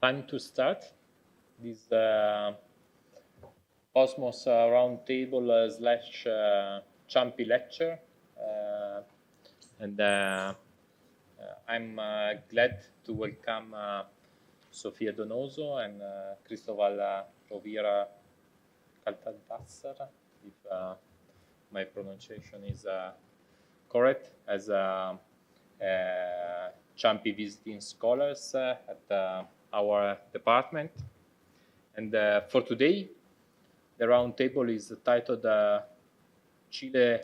Time to start this Cosmos Roundtable slash Ciampi lecture. And I'm glad to welcome Sofia Donoso and Cristobal Rovira Kaltwasser, if my pronunciation is correct, as Ciampi visiting scholars at our department. And for today, the roundtable is titled Chile,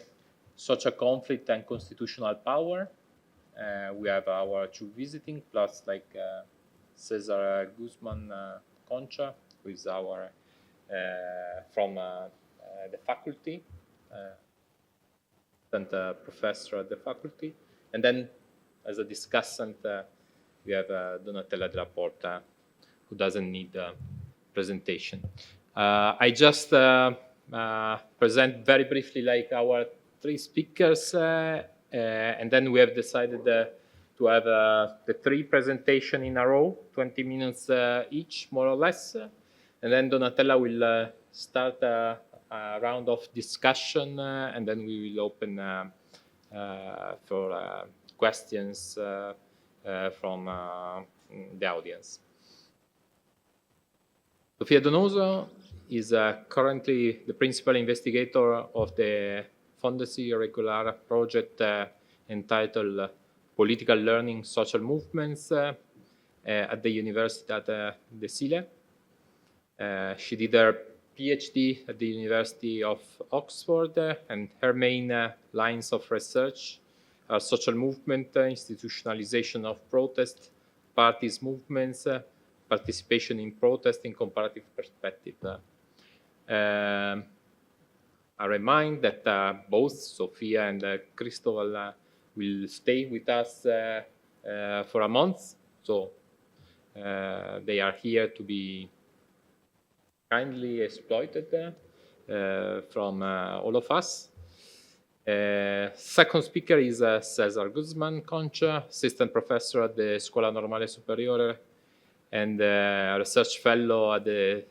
Social Conflict and Constitutional Power. We have our two visiting, plus like Cesar Guzman, Concha, who is our from the faculty, and professor at the faculty. And then as a discussant, we have Donatella Della Porta, who doesn't need a presentation. I just present very briefly like our three speakers, and then we have decided to have the three presentation in a row, 20 minutes each, more or less. And then Donatella will start a round of discussion, and then we will open for questions from the audience. Sofia Donoso is currently the principal investigator of the Fondazione Regular project entitled Political Learning Social Movements at the Universidad de Chile. She did her PhD at the University of Oxford, and her main lines of research are social movement, institutionalization of protest, parties movements, participation in protest in comparative perspective. I remind that both Sofia and Cristobal will stay with us for a month, so they are here to be kindly exploited from all of us. Second speaker is Cesar Guzman Concha, assistant professor at the Scuola Normale Superiore and research fellow at the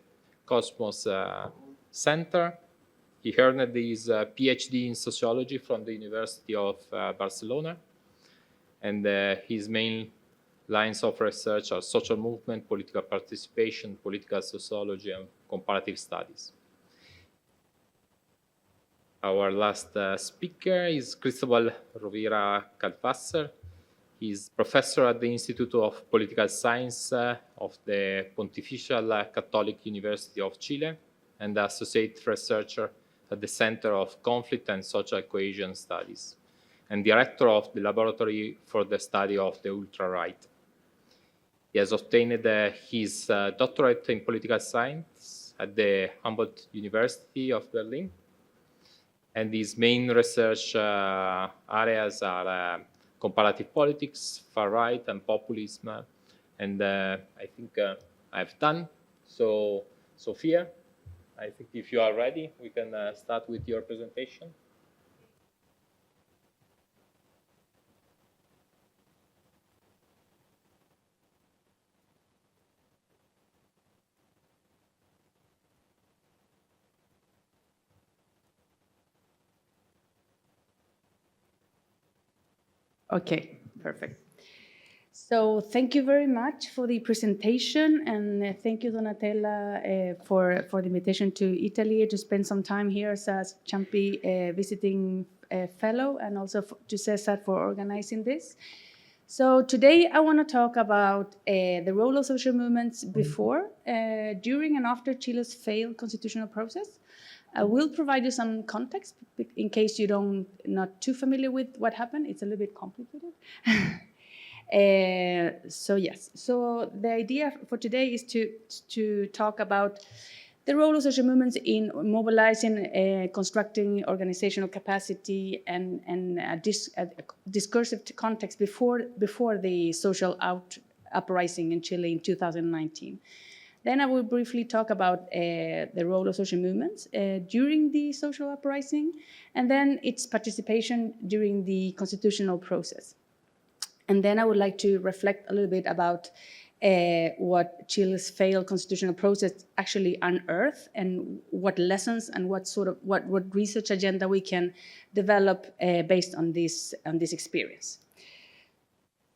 Cosmos Center. He earned his PhD in sociology from the University of Barcelona, and his main lines of research are social movement, political participation, political sociology, and comparative studies. Our last speaker is Cristobal Rovira Kaltwasser. He's professor at the Instituto of Political Science of the Pontificia Catholic University of Chile and associate researcher at the Center of Conflict and Social Cohesion Studies, and director of the Laboratory for the Study of the Ultra-Right. He has obtained his doctorate in political science at the Humboldt University of Berlin, and his main research areas are comparative politics, far right, and populism. And I think I've done. So, Sofia, I think if you are ready, we can start with your presentation. Okay, perfect. So thank you very much for the presentation, and thank you, Donatella, for the invitation to Italy to spend some time here as a Ciampi visiting fellow, and also to Cesar for organizing this. So today I want to talk about the role of social movements before, during, and after Chile's failed constitutional process. I will provide you some context in case you not too familiar with what happened. It's a little bit complicated. So yes, so the idea for today is to talk about the role of social movements in mobilizing, constructing organizational capacity, and a discursive context before the social uprising in Chile in 2019. Then I will briefly talk about the role of social movements during the social uprising, and then its participation during the constitutional process. And then I would like to reflect a little bit about what Chile's failed constitutional process actually unearthed, and what lessons and what research agenda we can develop based on this experience.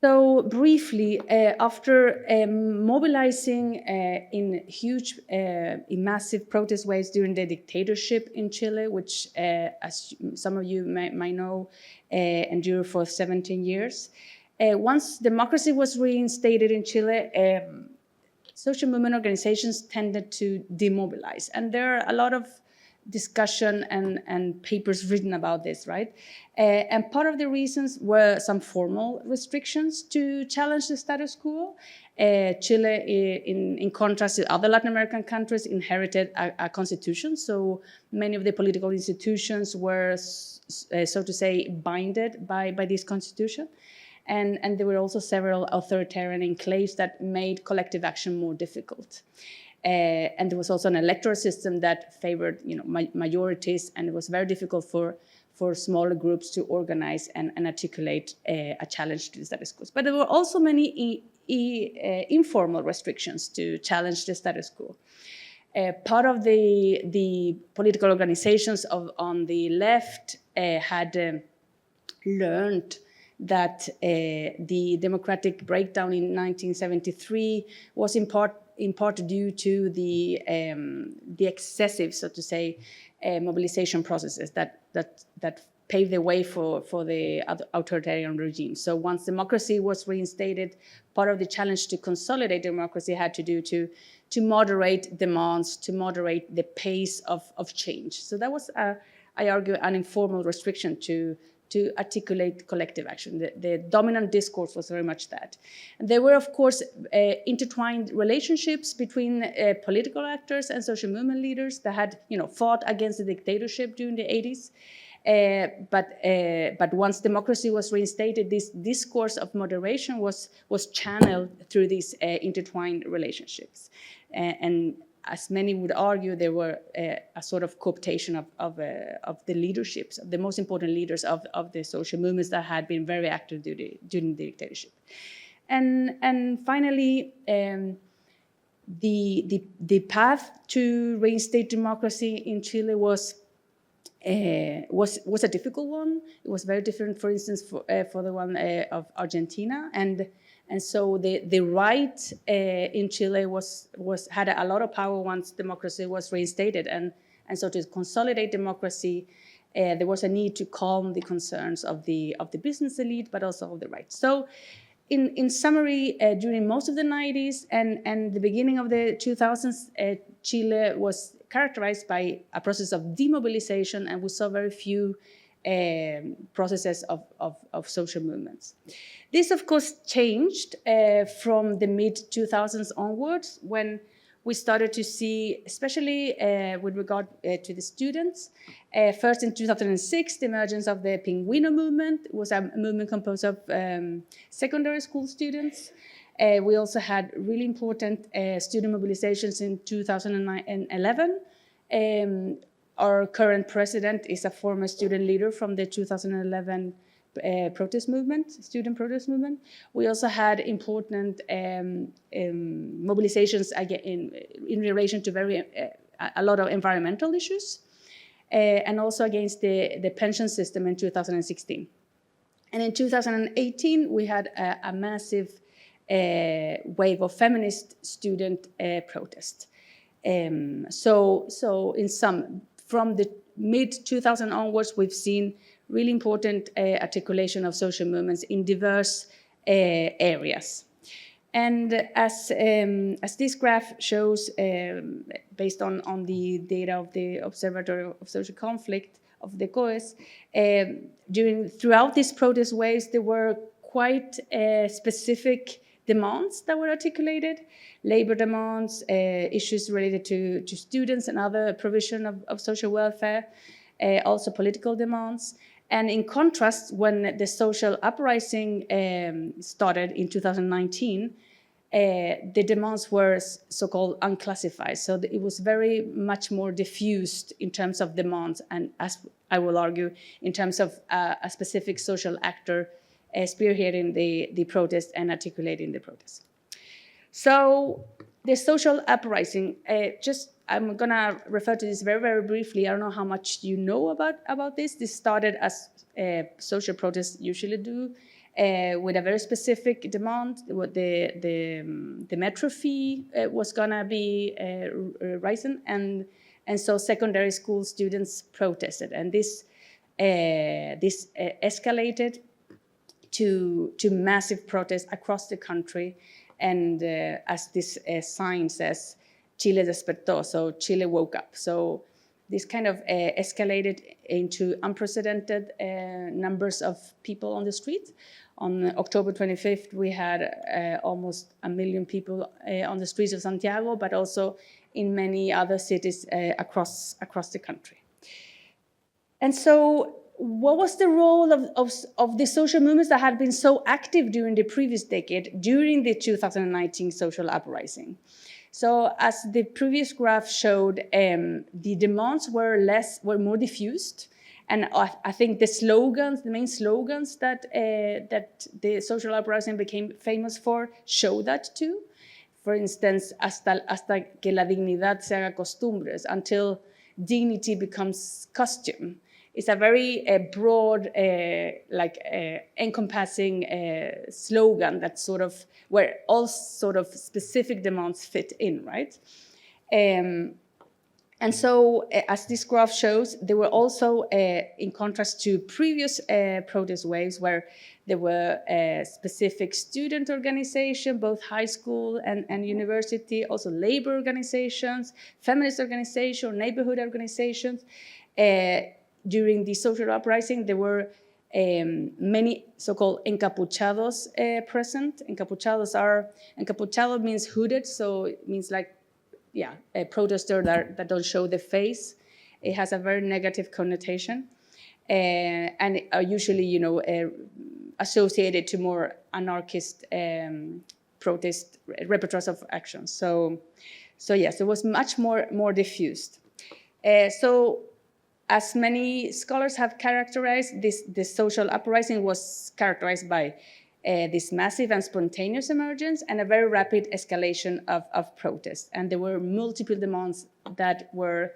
So briefly, after mobilizing in huge, in massive protest waves during the dictatorship in Chile, which, as some of you might know, endured for 17 years, once democracy was reinstated in Chile, social movement organizations tended to demobilize. And there are a lot of discussion and papers written about this, right? And part of the reasons were some formal restrictions to challenge the status quo. Chile, in contrast to other Latin American countries, inherited a constitution. So many of the political institutions were, so to say, binded by this constitution. And there were also several authoritarian enclaves that made collective action more difficult. And there was also an electoral system that favored, majorities, and it was very difficult for smaller groups to organize and articulate a challenge to the status quo. But there were also many informal restrictions to challenge the status quo. Part of the political organizations on the left had learned that the democratic breakdown in 1973 was in part due to the excessive, so to say, mobilization processes that paved the way for the authoritarian regime. So once democracy was reinstated, part of the challenge to consolidate democracy had to do to moderate demands, to moderate the pace of change. So that was, I argue, an informal restriction to articulate collective action. The dominant discourse was very much that. And there were, of course, intertwined relationships between political actors and social movement leaders that had, fought against the dictatorship during the 80s. But once democracy was reinstated, this discourse of moderation was channeled through these intertwined relationships. And as many would argue, there were a sort of cooptation of the leaderships, of the most important leaders of the social movements that had been very active during the dictatorship. And finally, the path to reinstate democracy in Chile was a difficult one. It was very different, for instance, for the one of Argentina, and so the right in Chile had a lot of power once democracy was reinstated, and so to consolidate democracy, there was a need to calm the concerns of the business elite, but also of the right. So, in summary, during most of the 90s and the beginning of the 2000s, Chile was characterized by a process of demobilization, and we saw very few processes of social movements. This, of course, changed from the mid-2000s onwards, when we started to see, especially with regard to the students, first in 2006, the emergence of the Pingüino movement. It was a movement composed of secondary school students. We also had really important student mobilizations in 2009 and 2011. Our current president is a former student leader from the 2011 student protest movement. We also had important mobilizations again in relation to a lot of environmental issues, and also against the pension system in 2016. And in 2018, we had a massive wave of feminist student protest. So in sum, from the mid-2000 onwards, we've seen really important articulation of social movements in diverse areas. And as this graph shows, based on the data of the Observatory of Social Conflict of the COES, throughout these protest waves, there were quite specific demands that were articulated: labor demands, issues related to students and other provision of social welfare, also political demands. And in contrast, when the social uprising started in 2019, the demands were so-called unclassified. So it was very much more diffused in terms of demands, and as I will argue, in terms of a specific social actor spearheading the protest and articulating the protest. So the social uprising, I'm gonna refer to this very, very briefly. I don't know how much you know about this. This started as social protests usually do, with a very specific demand. What the metro fee was gonna be risen, and so secondary school students protested, and this escalated to massive protests across the country. And as this sign says, Chile despertó, so Chile woke up. So this kind of escalated into unprecedented numbers of people on the street. On October 25th, we had almost 1 million people on the streets of Santiago, but also in many other cities across the country. And so what was the role of the social movements that had been so active during the previous decade, during the 2019 social uprising? So as the previous graph showed, the demands were more diffused. And I think the main slogans that the social uprising became famous for show that too. For instance, hasta que la dignidad se haga costumbres, until dignity becomes costume. It's a very broad, encompassing slogan that where all sort of specific demands fit in, right? And so, as this graph shows, there were also, in contrast to previous protest waves, where there were specific student organizations, both high school and university, also labor organizations, feminist organizations, neighborhood organizations. During the social uprising, there were many so-called encapuchados present. Encapuchado means hooded, so it means a protester that don't show the face. It has a very negative connotation, and are usually, associated to more anarchist protest repertoires of actions. So yes, it was much more diffused. So, as many scholars have characterized, this social uprising was characterized by this massive and spontaneous emergence and a very rapid escalation of protests. And there were multiple demands that were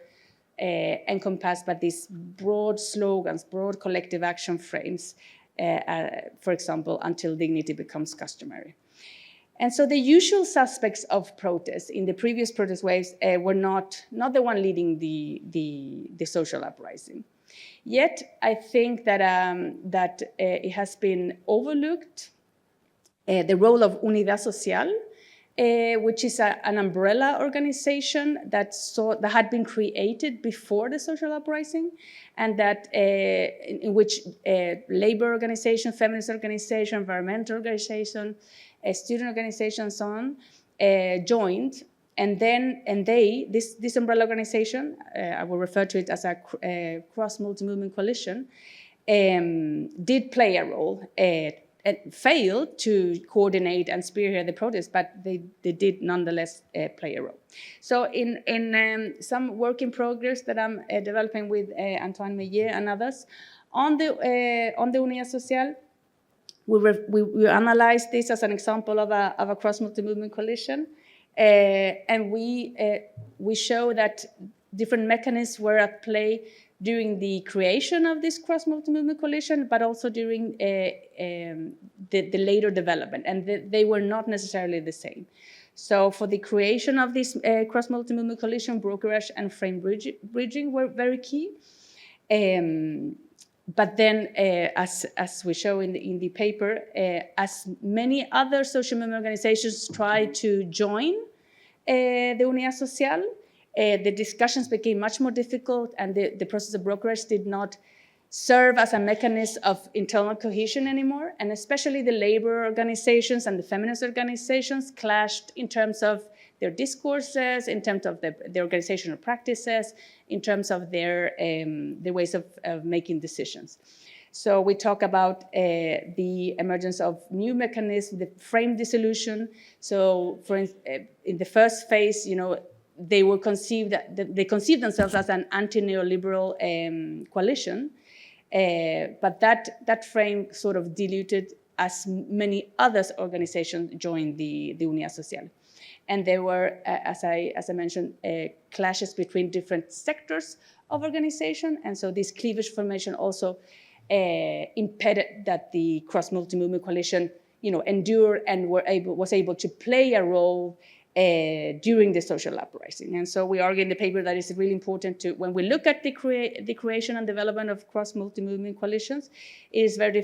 encompassed by these broad slogans, broad collective action frames, for example, until dignity becomes customary. And so the usual suspects of protests in the previous protest waves were not the one leading the social uprising. Yet, I think that it has been overlooked, the role of Unidad Social, which is an umbrella organization that had been created before the social uprising, and that in which labor organization, feminist organization, environmental organization, student organizations, so on, joined, and this umbrella organization, I will refer to it as a cross multi-movement coalition, did play a role. It failed to coordinate and spearhead the protests, but they did nonetheless play a role. So in some work in progress that I'm developing with Antoine Meillet and others on the Unidad Social, we analyzed this as an example of a cross multi-movement coalition, and we show that different mechanisms were at play during the creation of this cross multi-movement coalition, but also during the later development, and they were not necessarily the same. So for the creation of this cross multi-movement coalition, brokerage and frame bridging were very key. But then, as we show in the paper, as many other social movement organizations tried to join the Unidad Social, the discussions became much more difficult, and the process of brokerage did not serve as a mechanism of internal cohesion anymore. And especially the labor organizations and the feminist organizations clashed in terms of their discourses, in terms of the organizational practices, in terms of their ways of making decisions. So we talk about the emergence of new mechanisms, the frame dissolution. So in the first phase, they conceived themselves as an anti-neoliberal coalition, but that frame sort of diluted as many other organizations joined the Unidad Social. And there were, as I mentioned, clashes between different sectors of organization. And so this cleavage formation also impeded that the cross-multi-movement coalition, endure and was able to play a role during the social uprising. And so we argue in the paper that it's really important to, when we look at the creation and development of cross-multi-movement coalitions, it is very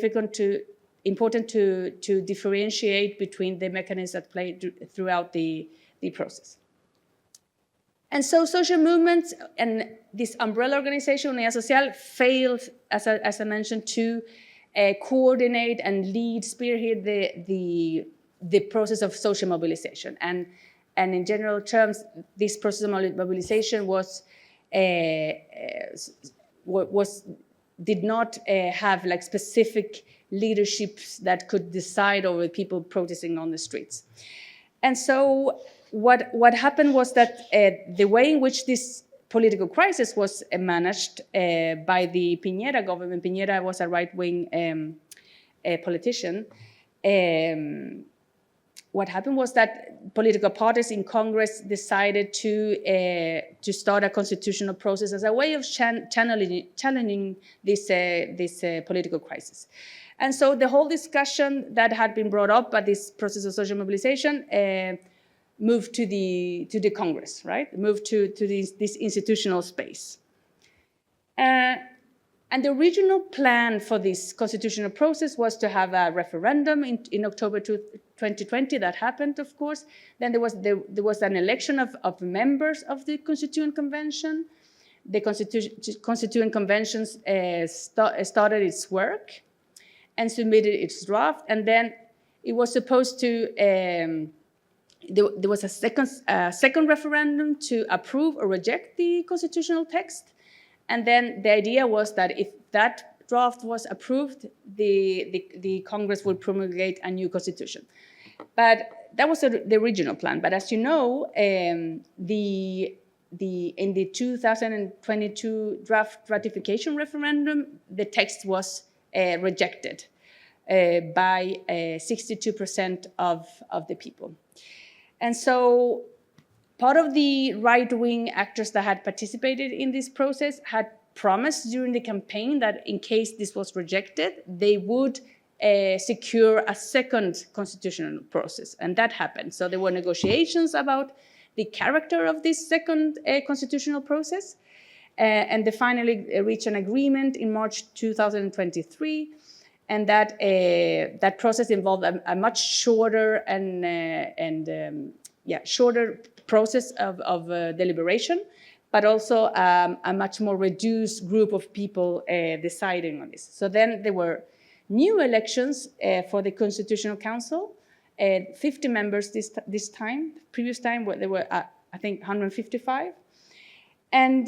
important to differentiate between the mechanisms that play throughout the process. And so social movements and this umbrella organization, Unidad Social, failed, as I mentioned, to coordinate and spearhead the process of social mobilization. And in general terms, this process of mobilization did not have like specific leaderships that could decide over people protesting on the streets. And so what happened was that the way in which this political crisis was managed by the Piñera government, Piñera was a right-wing politician, what happened was that political parties in Congress decided to start a constitutional process as a way of challenging this political crisis. And so the whole discussion that had been brought up by this process of social mobilization moved to the Congress, right? Moved to this institutional space. And the original plan for this constitutional process was to have a referendum in October 2020. That happened, of course. Then there was an election of members of the Constituent Convention. The Constituent Convention started its work and submitted its draft. And then it was supposed to, there was a second referendum to approve or reject the constitutional text. And then the idea was that if that draft was approved, the Congress would promulgate a new constitution. But that was the original plan. But as you know, in the 2022 draft ratification referendum, the text was rejected by 62% of the people. And so part of the right-wing actors that had participated in this process had promised during the campaign that in case this was rejected, they would secure a second constitutional process, and that happened. So there were negotiations about the character of this second constitutional process, and they finally reached an agreement in March 2023, and that process involved a much shorter shorter process of deliberation, but also a much more reduced group of people deciding on this. So then there were new elections for the Constitutional Council, 50 members this time. Previous time there were, I think, 155. And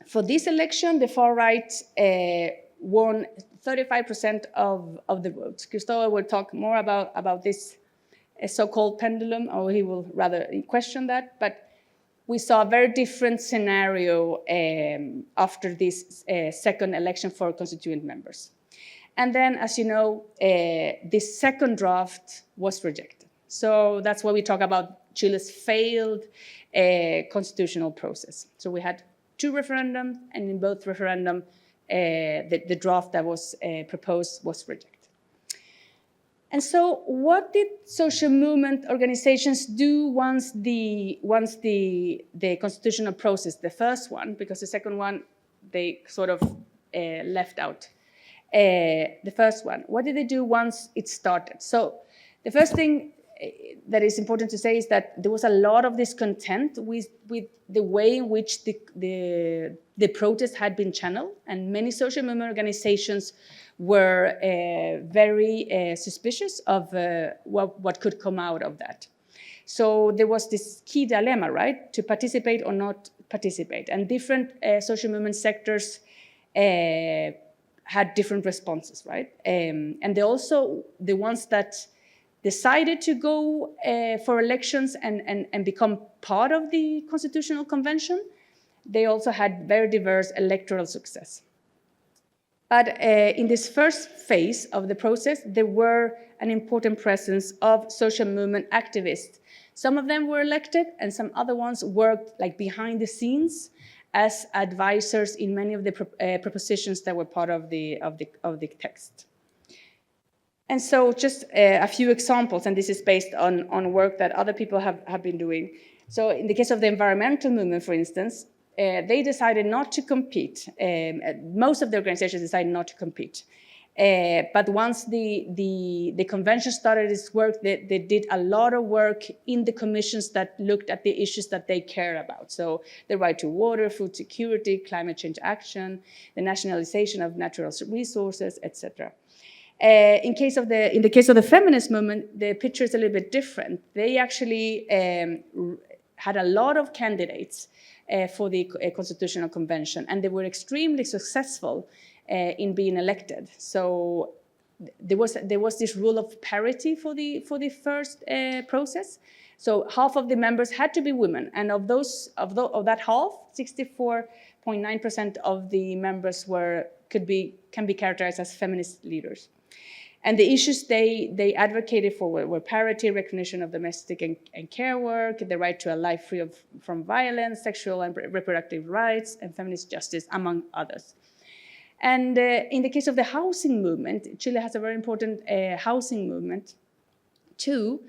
for this election, the far right won 35% of the votes. Cristobal will talk more about this so-called pendulum, or he will rather question that. But we saw a very different scenario after this second election for constituent members. And then, as you know, this second draft was rejected. So that's why we talk about Chile's failed constitutional process. So we had two referendums, and in both referendums, the draft that was proposed was rejected. And so what did social movement organizations do once the constitutional process, the first one, because the second one, they sort of left out. The first one, what did they do once it started? So the first thing that is important to say is that there was a lot of discontent with the way in which the protest had been channeled, and many social movement organizations were very suspicious of what could come out of that. So there was this key dilemma, right, to participate or not participate, and different social movement sectors had different responses, right? And they also, the ones that decided to go for elections and become part of the Constitutional Convention, they also had very diverse electoral success. But in this first phase of the process, there were an important presence of social movement activists Some of them were elected, and some other ones worked like behind the scenes as advisors in many of the propositions that were part of the text. And so just a few examples, and this is based on work that other people have been doing. So in the case of the environmental movement, for instance, they decided not to compete. Most of the organizations decided not to compete. But once the convention started its work, they did a lot of work in the commissions that looked at the issues that they care about. So the right to water, food security, climate change action, the nationalization of natural resources, etc. In the case of the feminist movement, the picture is a little bit different. They actually had a lot of candidates for the Constitutional Convention, and they were extremely successful in being elected. So there was this rule of parity for the first process. So half of the members had to be women, and of that half, 64.9% of the members can be characterized as feminist leaders. And the issues they advocated for were parity, recognition of domestic and care work, the right to a life free from violence, sexual and reproductive rights, and feminist justice, among others. And in the case of the housing movement, Chile has a very important housing movement too.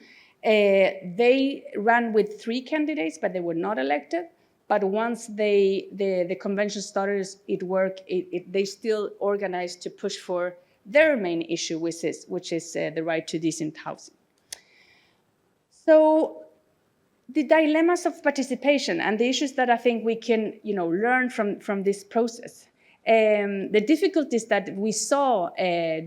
They ran with 3 candidates, but they were not elected. But once the convention started its work, they still organized to push for their main issue, which is the right to decent housing. So the dilemmas of participation and the issues that I think we can learn from this process. The difficulties that we saw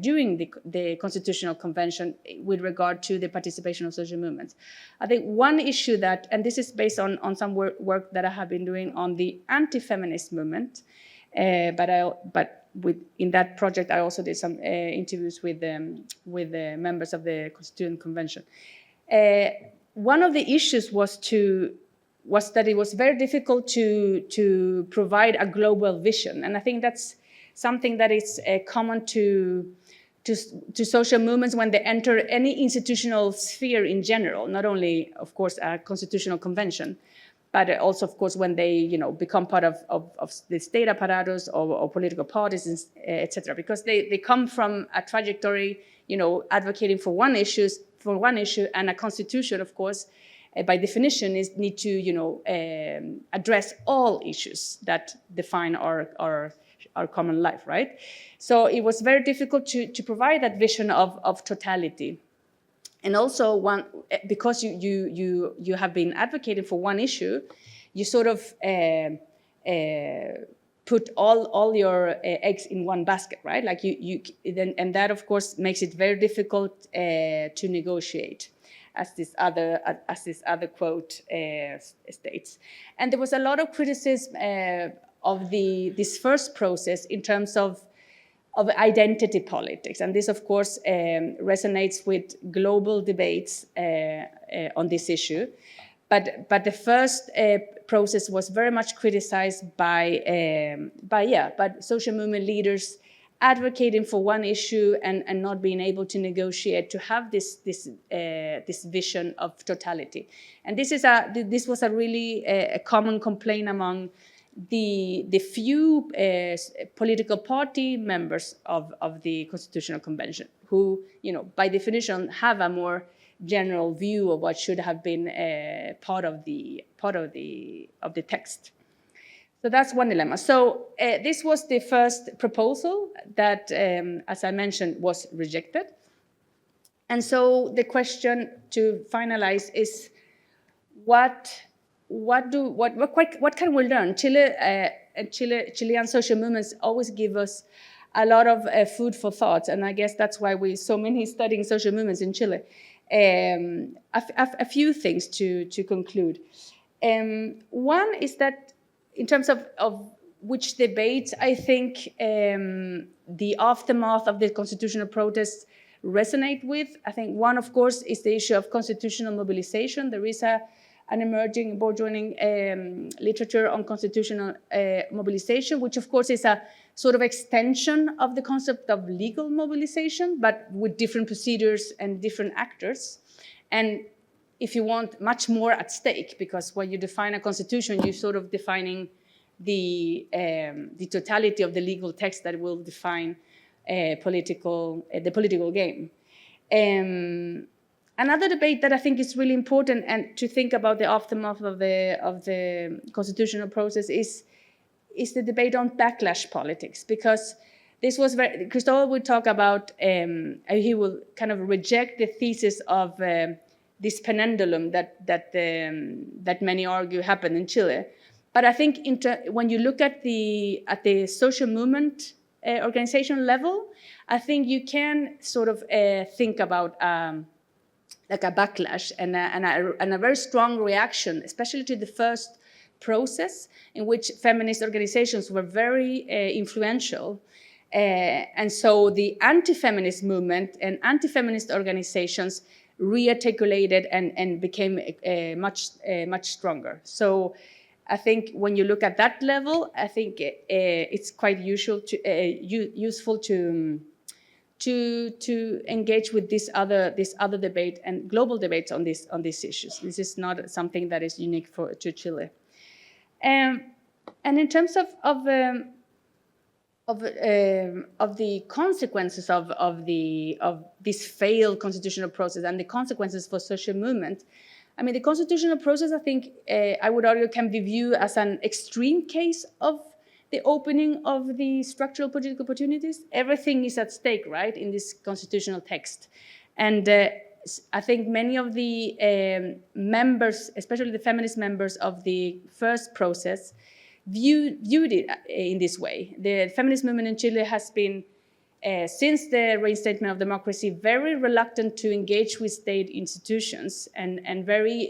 during the Constitutional Convention with regard to the participation of social movements. I think one issue that, and this is based on some work that I have been doing on the anti-feminist movement, but in that project I also did some interviews with the members of the Constitutional Convention. One of the issues was that it was very difficult to provide a global vision. And I think that's something that is common to social movements when they enter any institutional sphere in general, not only, of course, a constitutional convention, but also, of course, when they become part of the state apparatus or political parties, etc. Because they come from a trajectory, advocating for one issue, and a constitution, of course, by definition, need to address all issues that define our common life, right? So it was very difficult to provide that vision of totality, and also because you have been advocating for one issue, you sort of put all your eggs in one basket, right? Like and that of course makes it very difficult to negotiate, as this other quote states. And there was a lot of criticism of this first process in terms of identity politics. And this, of course, resonates with global debates on this issue. But the first process was very much criticized by social movement leaders advocating for one issue and not being able to negotiate to have this vision of totality. And this was a really a common complaint among the few political party members of the Constitutional Convention, who, by definition, have a more general view of what should have been part of the text. So that's one dilemma. So this was the first proposal that, as I mentioned, was rejected. And so the question to finalize is, what can we learn? Chilean social movements always give us a lot of food for thought, and I guess that's why we so many studying social movements in Chile. A few things to conclude. One is that in terms of which debates I think the aftermath of the constitutional protests resonate with. I think one, of course, is the issue of constitutional mobilization. There is an emerging, burgeoning literature on constitutional mobilization, which of course is a sort of extension of the concept of legal mobilization, but with different procedures and different actors. And if you want, much more at stake, because when you define a constitution, you're sort of defining the totality of the legal text that will define the political game. Another debate that I think is really important and to think about the aftermath of the constitutional process is the debate on backlash politics, because this was Cristobal would talk about, he will kind of reject the thesis of this pendulum that many argue happened in Chile. But I think when you look at the social movement organization level, I think you can sort of think about like a backlash and a very strong reaction, especially to the first process in which feminist organizations were very influential. And so the anti-feminist movement and anti-feminist organizations rearticulated and became much stronger. So I think when you look at that level, I think it's quite useful to engage with this other debate and global debates on these issues. This is not something that is unique to Chile. And in terms of the consequences of this failed constitutional process and the consequences for social movement, I mean, the constitutional process, I think, I would argue, can be viewed as an extreme case of the opening of the structural political opportunities. Everything is at stake, right, in this constitutional text. And I think many of the members, especially the feminist members of the first process, viewed it in this way. The feminist movement in Chile has been, since the reinstatement of democracy, very reluctant to engage with state institutions and very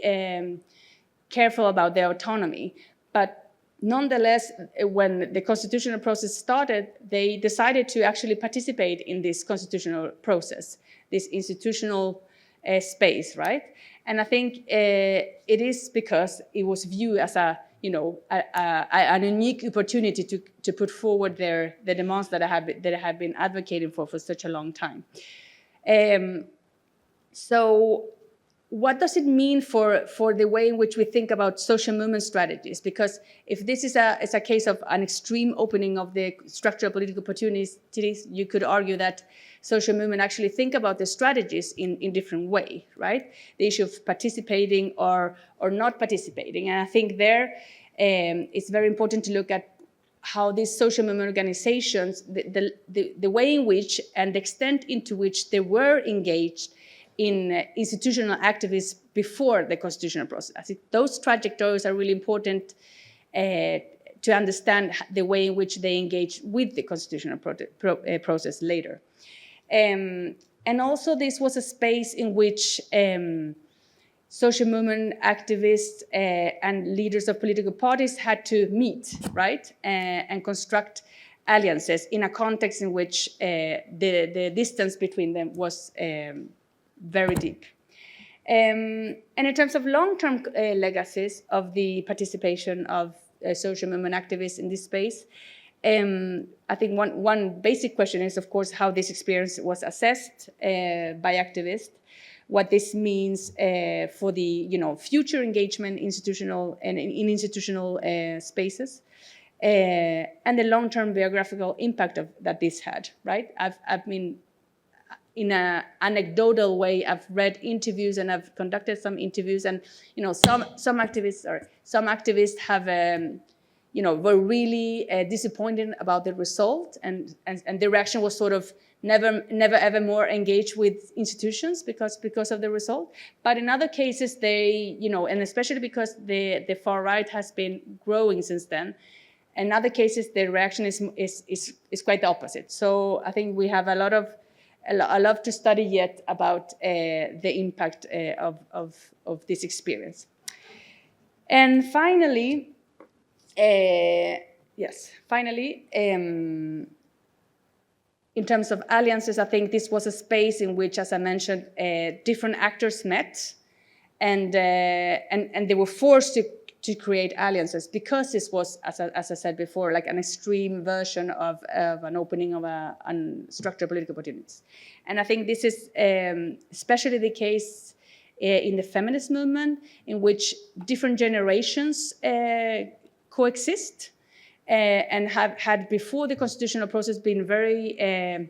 careful about their autonomy. But nonetheless, when the constitutional process started, they decided to actually participate in this constitutional process, this institutional space, right? And I think it is because it was viewed as an unique opportunity to put forward the demands that I have been advocating for such a long time. So what does it mean for the way in which we think about social movement strategies? Because if this is a case of an extreme opening of the structural political opportunities, you could argue that social movement actually think about the strategies in different way, right? The issue of participating or not participating. And I think there it's very important to look at how these social movement organizations, the way in which and the extent into which they were engaged in institutional activism before the constitutional process. I think those trajectories are really important to understand the way in which they engage with the constitutional process later. And also this was a space in which social movement activists and leaders of political parties had to meet, right, and construct alliances in a context in which the distance between them was very deep. And in terms of long-term legacies of the participation of social movement activists in this space, I think one basic question is, of course, how this experience was assessed by activists, what this means for the future engagement in institutional spaces, and the long-term biographical impact that this had. Right? I've been in an anecdotal way. I've read interviews and I've conducted some interviews, and some activists have were really disappointed about the result, and the reaction was sort of never ever more engage with institutions because of the result. But in other cases, they and especially because the far right has been growing since then, in other cases the reaction is quite the opposite. So I think we have a lot to study yet about the impact of this experience. And finally, in terms of alliances, I think this was a space in which, as I mentioned, different actors met, and they were forced to create alliances because this was, as I said before, like an extreme version of an opening of structural political opportunities. And I think this is especially the case in the feminist movement, in which different generations coexist and have had, before the constitutional process, been very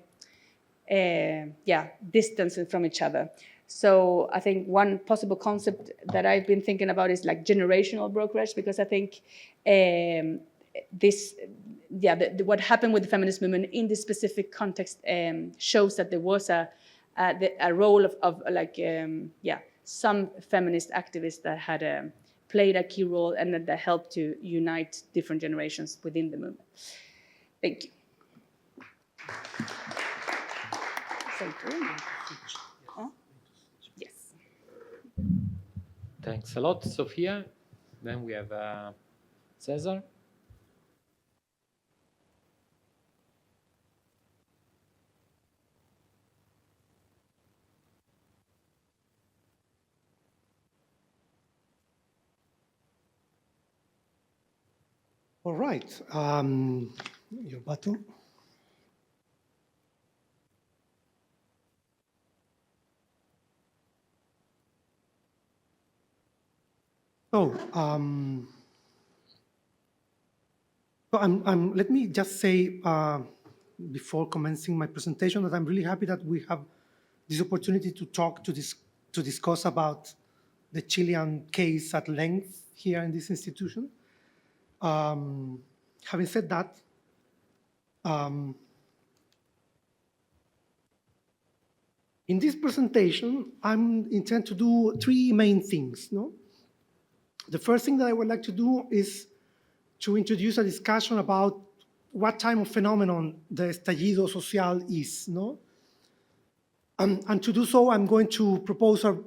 distanced from each other. So I think one possible concept that I've been thinking about is like generational brokerage, because I think what happened with the feminist movement in this specific context shows that there was a role of some feminist activists that had played a key role and that helped to unite different generations within the movement. Thank you. Yes. Thanks a lot, Sofia. Then we have Cesar. All right, your button. So, let me just say before commencing my presentation that I'm really happy that we have this opportunity to talk, to discuss about the Chilean case at length here in this institution. Having said that, in this presentation, I intend to do three main things. No? The first thing that I would like to do is to introduce a discussion about what type of phenomenon the estallido social is. No? And to do so, I'm going to propose to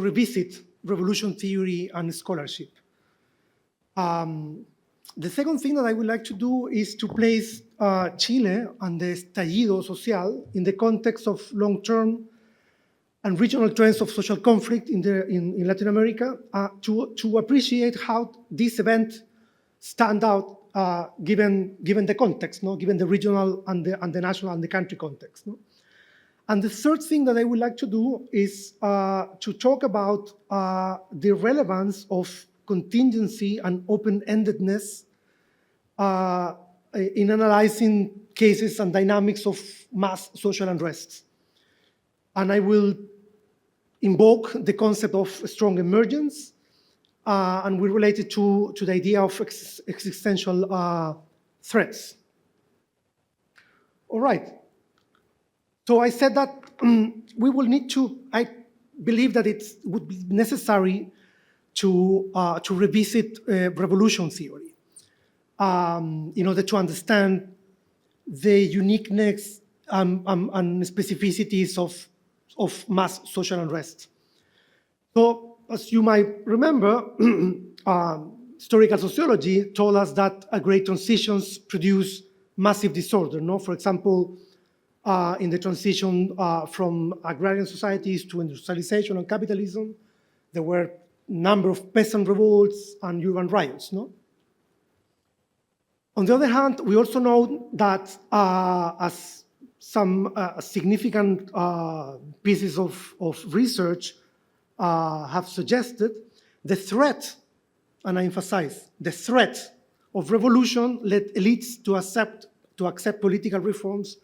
revisit revolution theory and scholarship. The second thing that I would like to do is to place Chile and the estallido social in the context of long-term and regional trends of social conflict in Latin America, to appreciate how this event stand out given the context, no? Given the regional and the national and the country context. No? And the third thing that I would like to do is to talk about the relevance of contingency and open-endedness in analyzing cases and dynamics of mass social unrest. And I will invoke the concept of strong emergence, and we relate it to the idea of existential threats. All right. So I said that we will need to, I believe that it would be necessary to revisit revolution theory in order to understand the uniqueness and specificities of mass social unrest. So, as you might remember, historical sociology told us that great transitions produce massive disorder. No? For example, in the transition from agrarian societies to industrialization and capitalism, there were a number of peasant revolts and urban riots. No? On the other hand, we also know that as some significant pieces of research have suggested, the threat, and I emphasize, the threat of revolution led elites to accept political reforms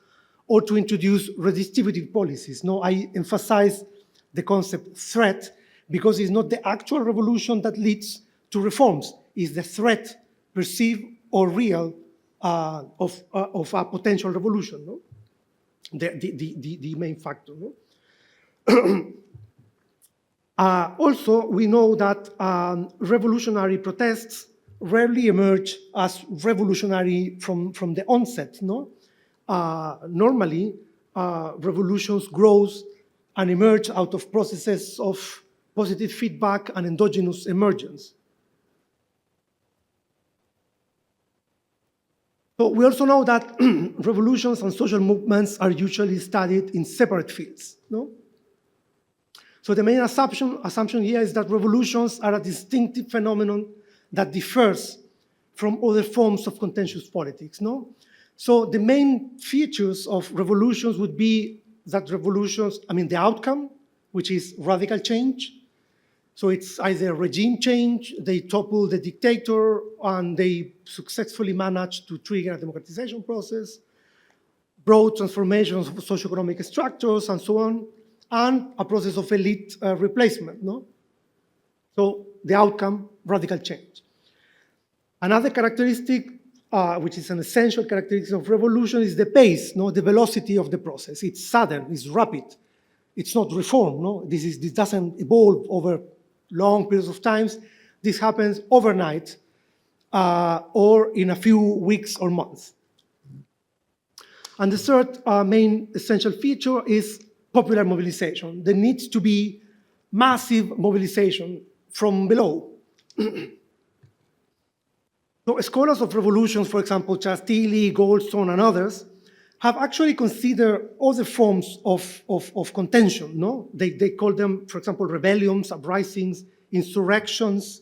or to introduce redistributive policies. No, I emphasize the concept threat because it's not the actual revolution that leads to reforms, it's the threat perceived or real of a potential revolution. No? The main factor. No? Also, we know that revolutionary protests rarely emerge as revolutionary from the onset. No? Normally, revolutions grow and emerge out of processes of positive feedback and endogenous emergence. So we also know that revolutions and social movements are usually studied in separate fields. No? So the main assumption here is that revolutions are a distinctive phenomenon that differs from other forms of contentious politics. No? So the main features of revolutions would be that revolutions, the outcome, which is radical change. So it's either regime change, they topple the dictator, and they successfully manage to trigger a democratization process, broad transformations of socioeconomic structures, and so on, and a process of elite replacement, no? So the outcome, radical change. Another characteristic, which is an essential characteristic of revolution, is the pace, no? The velocity of the process. It's sudden, it's rapid. It's not reform, no? This doesn't evolve over long periods of times. This happens overnight or in a few weeks or months. And the third main essential feature is popular mobilization. There needs to be massive mobilization from below. So scholars of revolutions, for example, Chastili, Goldstone, and others, have actually considered other forms of contention, no? They call them, for example, rebellions, uprisings, insurrections,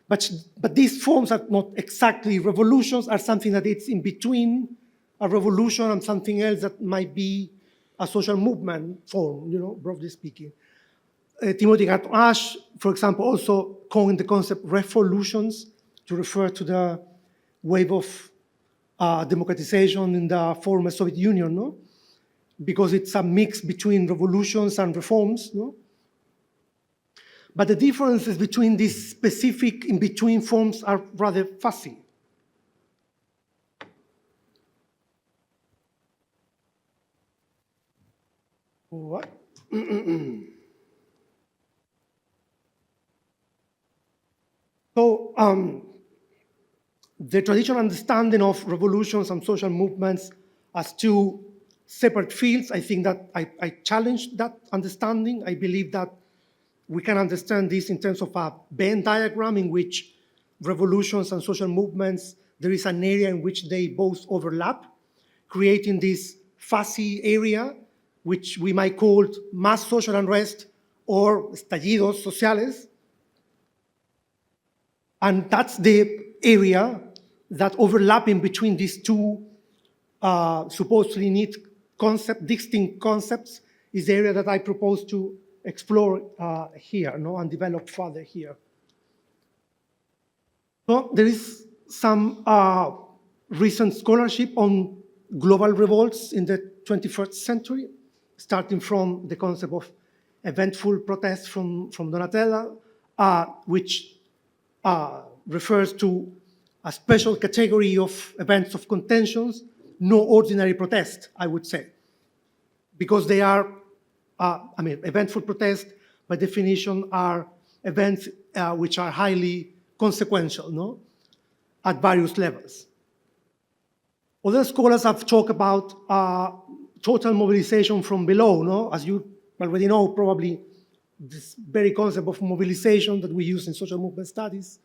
but these forms are not exactly revolutions, are something that it's in between a revolution and something else that might be a social movement form, broadly speaking. Timothy Garton Ash, for example, also coined the concept revolutions to refer to the wave of democratization in the former Soviet Union, no? Because it's a mix between revolutions and reforms, no? But the differences between these specific in-between forms are rather fuzzy. What? So, the traditional understanding of revolutions and social movements as two separate fields, I think that I challenge that understanding. I believe that we can understand this in terms of a Venn diagram in which revolutions and social movements, there is an area in which they both overlap, creating this fuzzy area, which we might call mass social unrest or estallidos sociales. And that's the area that overlapping between these two supposedly distinct concepts is the area that I propose to explore here, no, and develop further here. So there is some recent scholarship on global revolts in the 21st century, starting from the concept of eventful protest from Donatella, which refers to a special category of events of contentions, no ordinary protest, I would say, because they are, eventful protest by definition are events which are highly consequential, no, at various levels. Other scholars have talked about total mobilization from below, no, as you already know, probably this very concept of mobilization that we use in social movement studies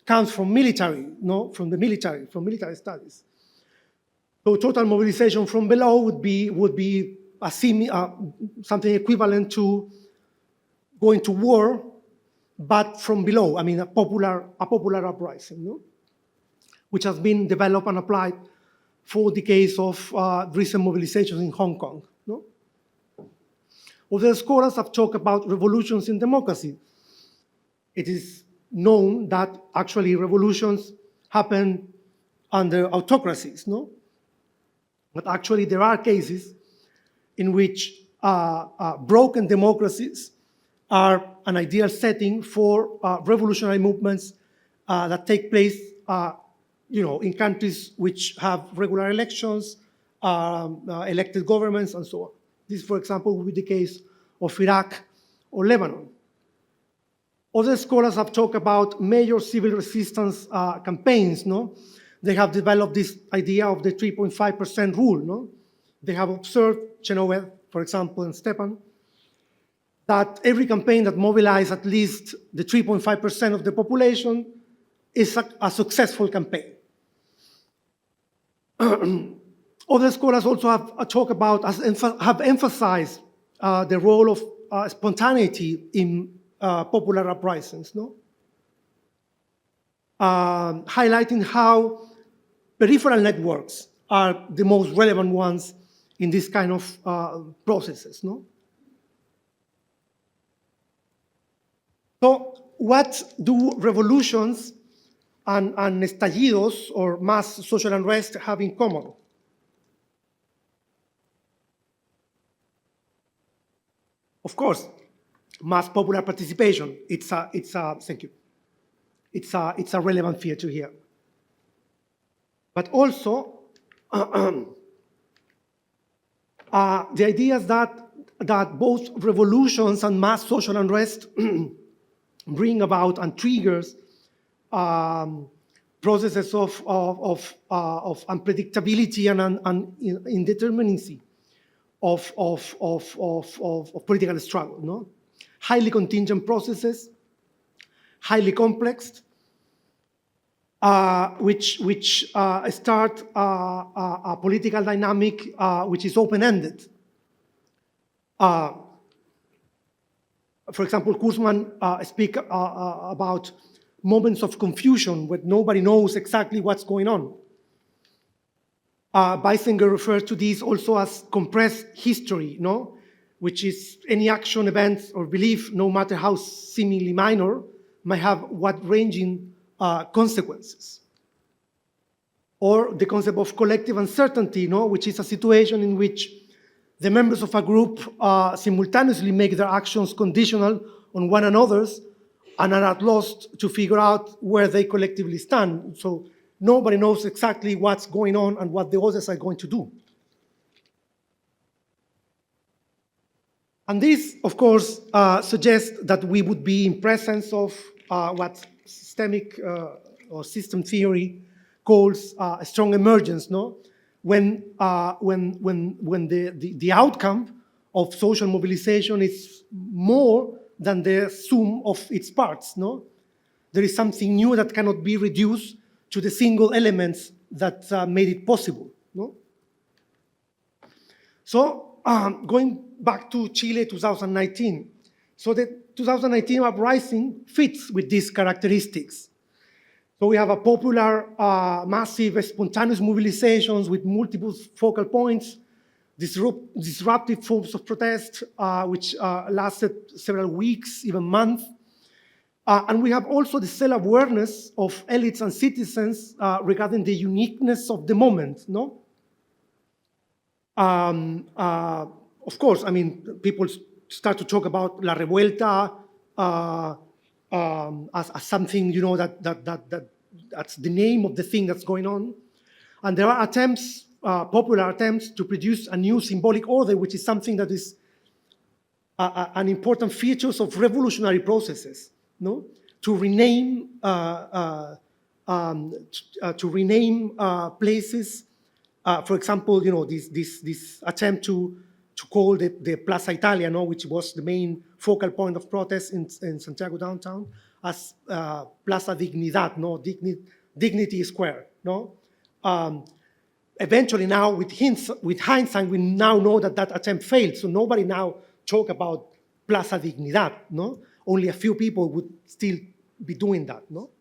comes from military, no, from military studies. So total mobilization from below would be something equivalent to going to war, but from below. I mean, a popular uprising, no, which has been developed and applied for the case of recent mobilizations in Hong Kong, no. Other scholars have talked about revolutions in democracy. It is known that actually revolutions happen under autocracies, no? But actually there are cases in which broken democracies are an ideal setting for revolutionary movements that take place in countries which have regular elections, elected governments, and so on. This, for example, would be the case of Iraq or Lebanon. Other scholars have talked about major civil resistance campaigns, no? They have developed this idea of the 3.5% rule, no? They have observed, Chenoweth, for example, and Stepan, that every campaign that mobilizes at least the 3.5% of the population is a successful campaign. Other scholars also have talked about, have emphasized the role of spontaneity in popular uprisings, no? Highlighting how peripheral networks are the most relevant ones in this kind of processes, no? So what do revolutions and estallidos, or mass social unrest, have in common? Of course, mass popular participation. Thank you. It's a relevant feature here. But also, the idea is that both revolutions and mass social unrest bring about and triggers processes of unpredictability and indeterminacy of political struggle, no? Highly contingent processes, highly complex, which start a political dynamic which is open-ended. For example, Guzman speak about moments of confusion where nobody knows exactly what's going on. Beisinger refers to these also as compressed history, no? Which is any action, event, or belief, no matter how seemingly minor, might have wide-ranging consequences. Or the concept of collective uncertainty, no? Which is a situation in which the members of a group simultaneously make their actions conditional on one another's and are at loss to figure out where they collectively stand. So nobody knows exactly what's going on and what the others are going to do. And this, of course, suggests that we would be in presence of what systemic or system theory calls a strong emergence, no? When the outcome of social mobilization is more than the sum of its parts, no? There is something new that cannot be reduced to the single elements that made it possible, no? So going back to Chile 2019, so the 2019 uprising fits with these characteristics. So we have a popular, massive, spontaneous mobilizations with multiple focal points, disruptive forms of protest, which lasted several weeks, even months. And we have also the self-awareness of elites and citizens regarding the uniqueness of the moment, no? Of course, I mean, people start to talk about La Revuelta as something, you know, that's the name of the thing that's going on. And there are attempts, popular attempts, to produce a new symbolic order, which is something that is an important feature of revolutionary processes, no? To rename places. For example, you know, this attempt to call the Plaza Italia, no, which was the main focal point of protest in Santiago downtown, as Plaza Dignidad, no, Dignity Square, no. Eventually, now with hindsight, we now know that attempt failed. So nobody now talk about Plaza Dignidad, no. Only a few people would still be doing that, no.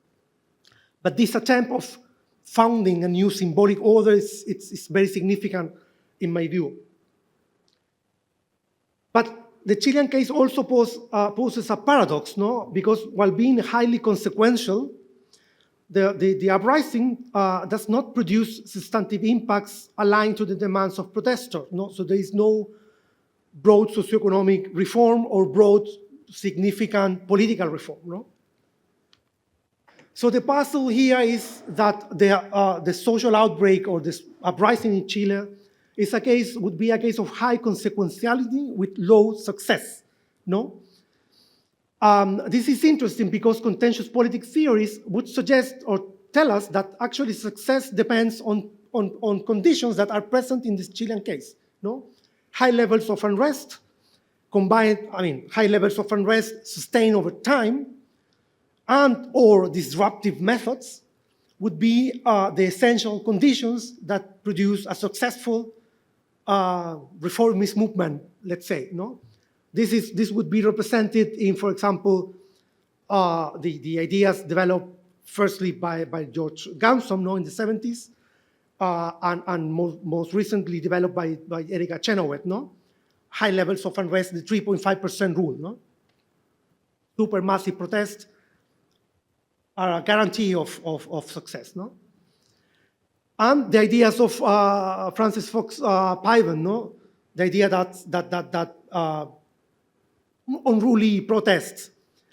But this attempt of founding a new symbolic order it's very significant in my view. But the Chilean case also poses a paradox, no? Because while being highly consequential, the uprising does not produce substantive impacts aligned to the demands of protesters, no? So there is no broad socioeconomic reform or broad significant political reform, no? So the puzzle here is that the social outbreak or this uprising in Chile would be a case of high consequentiality with low success, no? This is interesting because contentious politics theories would suggest or tell us that actually success depends on conditions that are present in this Chilean case, no? High levels of unrest high levels of unrest sustained over time and or disruptive methods would be the essential conditions that produce a successful reformist movement, let's say, no? This would be represented in, for example, the ideas developed firstly by George Guzman, no, in the 70s, and most recently developed by Erika Chenoweth, no? High levels of unrest, the 3.5% rule, no? supermassive protests are a guarantee of success, no? And the ideas of Francis Fox Piven, no? The idea that unruly protests,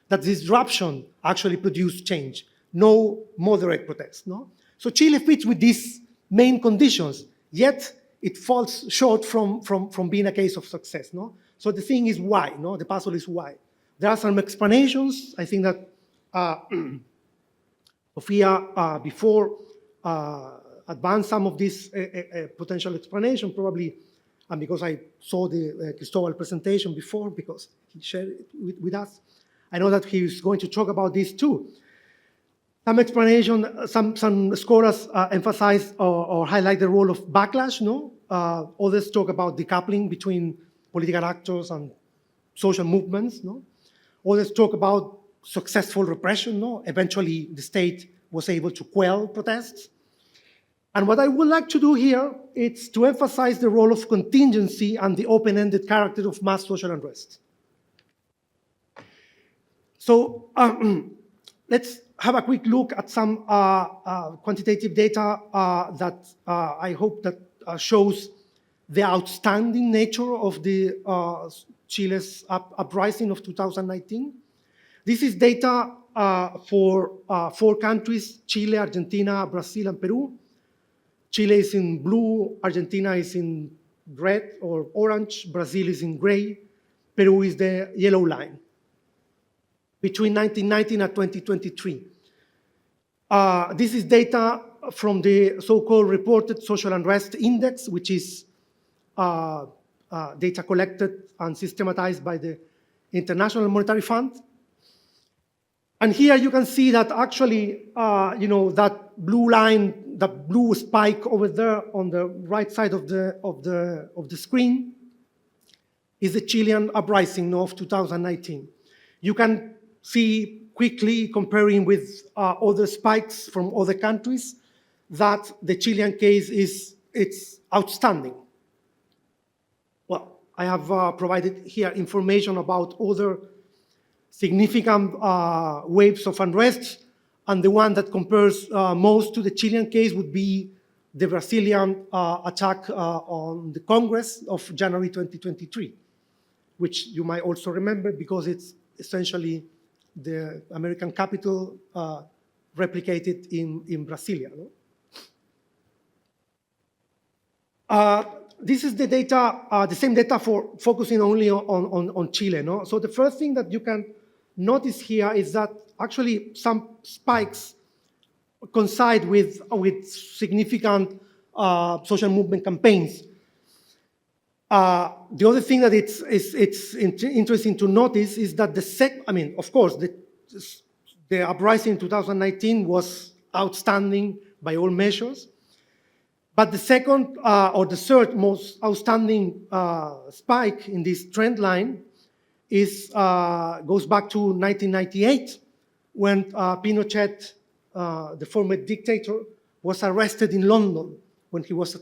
that disruption actually produce change, no moderate protests, no? So Chile fits with these main conditions, yet it falls short from being a case of success, no? So the thing is why, no? The puzzle is why. There are some explanations. I think that Sofia before advanced some of this potential explanation, probably, and because I saw the Cristobal presentation before, because he shared it with us, I know that he is going to talk about this too. Some explanation, some scholars emphasize or highlight the role of backlash, no? Others talk about decoupling between political actors and social movements, no? Others talk about successful repression, no? Eventually, the state was able to quell protests. And what I would like to do here is to emphasize the role of contingency and the open-ended character of mass social unrest. So let's have a quick look at some quantitative data that I hope that shows the outstanding nature of the Chile's uprising of 2019. This is data for 4 countries, Chile, Argentina, Brazil, and Peru. Chile is in blue, Argentina is in red or orange, Brazil is in gray, Peru is the yellow line, between 1919 and 2023. This is data from the so-called reported social unrest index, which is data collected and systematized by the International Monetary Fund. And here you can see that actually, that blue line, that blue spike over there on the right side of the screen is the Chilean uprising of 2019. You can see quickly, comparing with other spikes from other countries, that the Chilean case it's outstanding. Well, I have provided here information about other significant waves of unrest, and the one that compares most to the Chilean case would be the Brazilian attack on the Congress of January 2023, which you might also remember because it's essentially the American Capitol replicated in Brasilia. No? This is the data, the same data for focusing only on Chile. No? So the first thing that you can notice here is that actually some spikes coincide with significant social movement campaigns. The other thing that it's interesting to notice is that of course, the uprising in 2019 was outstanding by all measures. But the second or the third most outstanding spike in this trend line goes back to 1998, when Pinochet, the former dictator, was arrested in London when he was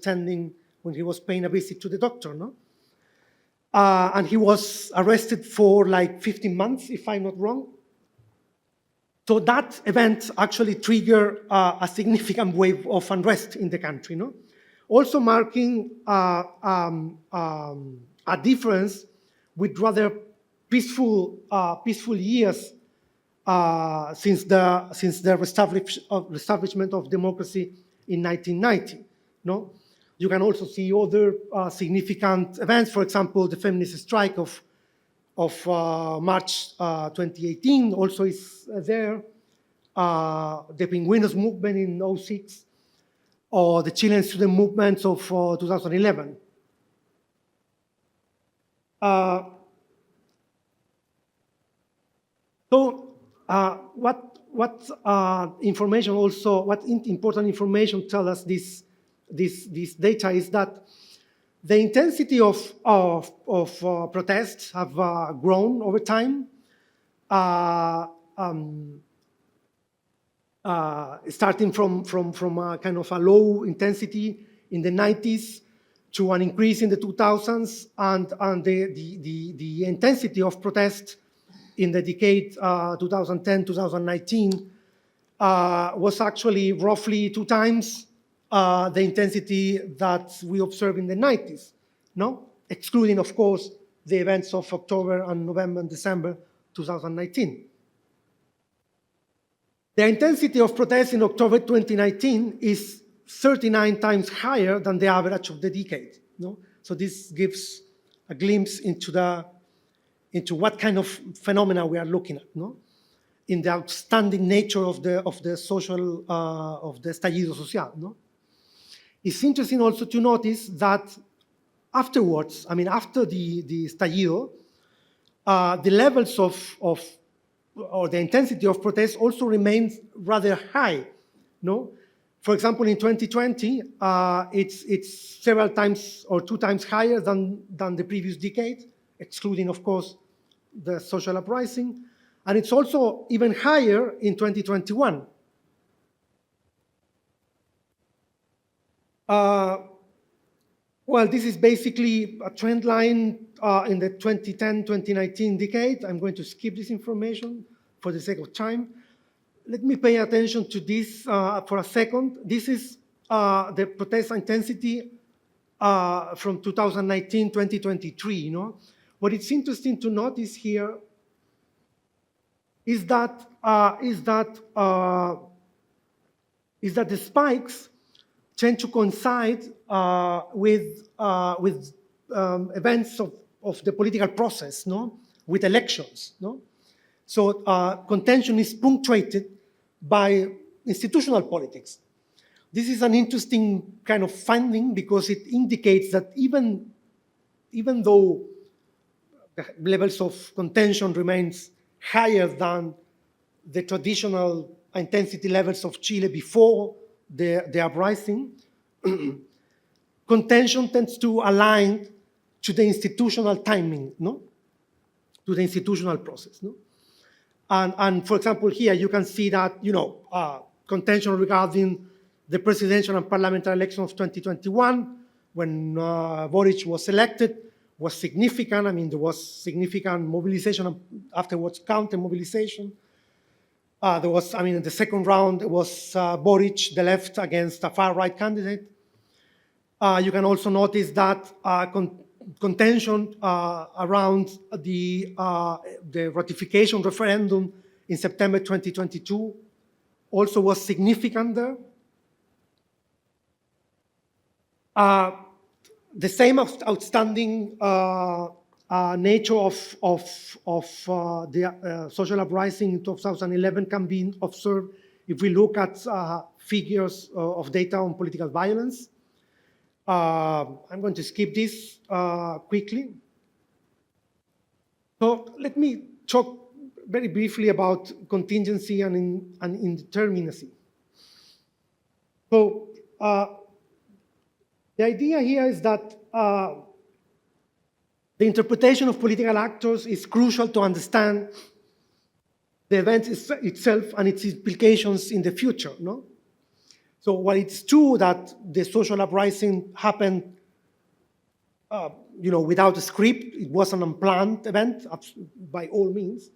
paying a visit to the doctor, no? And he was arrested for like 15 months, if I'm not wrong. So that event actually triggered a significant wave of unrest in the country, no? Also marking a difference with rather peaceful years since the establishment of democracy in 1990. No, you can also see other significant events. For example, the feminist strike of March 2018 also is there. The Pingüinos movement in 2006, or the Chilean student movements of 2011. What important information tell us this data is that the intensity of protests have grown over time. Starting from a kind of a low intensity in the 90s to an increase in the 2000s, and the intensity of protest in the decade 2010-2019 was actually roughly 2 times the intensity that we observed in the 90s, no? Excluding, of course, the events of October and November and December 2019. The intensity of protests in October 2019 is 39 times higher than the average of the decade, no? So this gives a glimpse into what kind of phenomena we are looking at, no? In the outstanding nature of the social, of the estallido social, no? It's interesting also to notice that afterwards, I mean, after the estallido, the levels or the intensity of protests also remains rather high, no? For example, in 2020, it's several times or 2 times higher than the previous decade, excluding, of course, the social uprising. And it's also even higher in 2021. Well, this is basically a trend line in the 2010-2019 decade. I'm going to skip this information for the sake of time. Let me pay attention to this for a second. This is the protest intensity from 2019-2023, you know. What it's interesting to notice here is that the spikes tend to coincide with events of the political process, no? With elections, no? So contention is punctuated by institutional politics. This is an interesting kind of finding because it indicates that even though the levels of contention remains higher than the traditional intensity levels of Chile before the uprising, contention tends to align to the institutional timing, no? To the institutional process, no? And for example, here you can see that, you know, contention regarding the presidential and parliamentary election of 2021, when Boric was elected, was significant. I mean, there was significant mobilization and afterwards counter-mobilization. There was, I mean, in the second round, it was Boric, the left, against a far-right candidate. You can also notice that contention around the ratification referendum in September 2022 also was significant there. The same outstanding nature of the social uprising in 2011 can be observed if we look at figures of data on political violence. I'm going to skip this quickly. So let me talk very briefly about contingency and indeterminacy. So the idea here is that the interpretation of political actors is crucial to understand the event itself and its implications in the future, no? So while it's true that the social uprising happened, you know, without a script, it was an unplanned event by all means.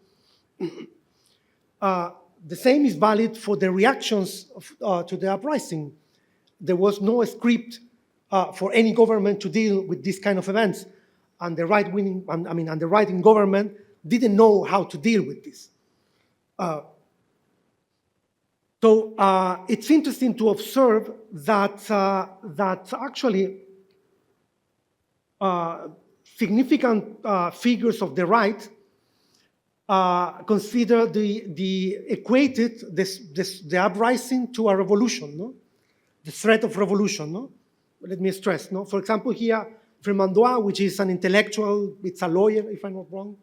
The same is valid for the reactions to the uprising. There was no script for any government to deal with this kind of events, and the right-wing government didn't know how to deal with this. So it's interesting to observe that actually significant figures of the right consider the uprising to a revolution, no? The threat of revolution, no? Let me stress, no? For example, here, Fremandois, which is an intellectual, it's a lawyer, if I'm not wrong,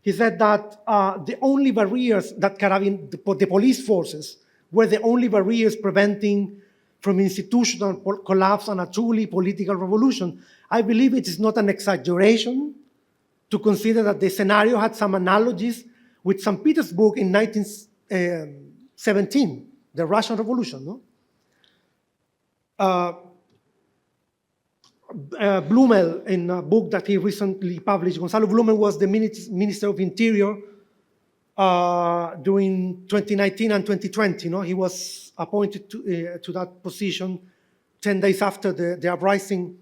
he said that the only barriers that the police forces were the only barriers preventing from institutional collapse and a truly political revolution. I believe it is not an exaggeration to consider that the scenario had some analogies with St. Petersburg in 1917, the Russian Revolution, no? Blumel, in a book that he recently published, Gonzalo Blumel was the Minister of Interior during 2019 and 2020. No? He was appointed to that position 10 days after the uprising,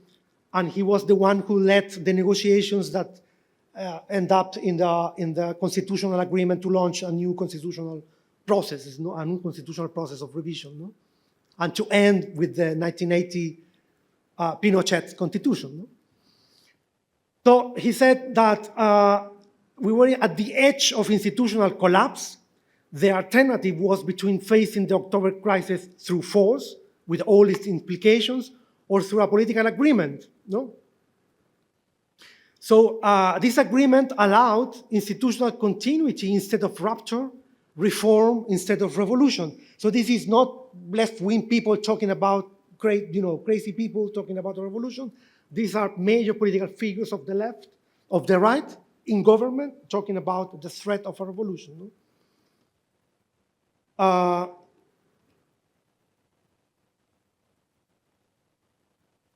and he was the one who led the negotiations that end up in the constitutional agreement to launch a new constitutional process, no? A new constitutional process of revision, no? And to end with the 1980 Pinochet constitution. No? So he said that we were at the edge of institutional collapse. The alternative was between facing the October crisis through force, with all its implications, or through a political agreement. No? So this agreement allowed institutional continuity instead of rupture, reform instead of revolution. So this is not left-wing people talking about crazy people talking about a revolution. These are major political figures of the left, of the right, in government, talking about the threat of a revolution. No?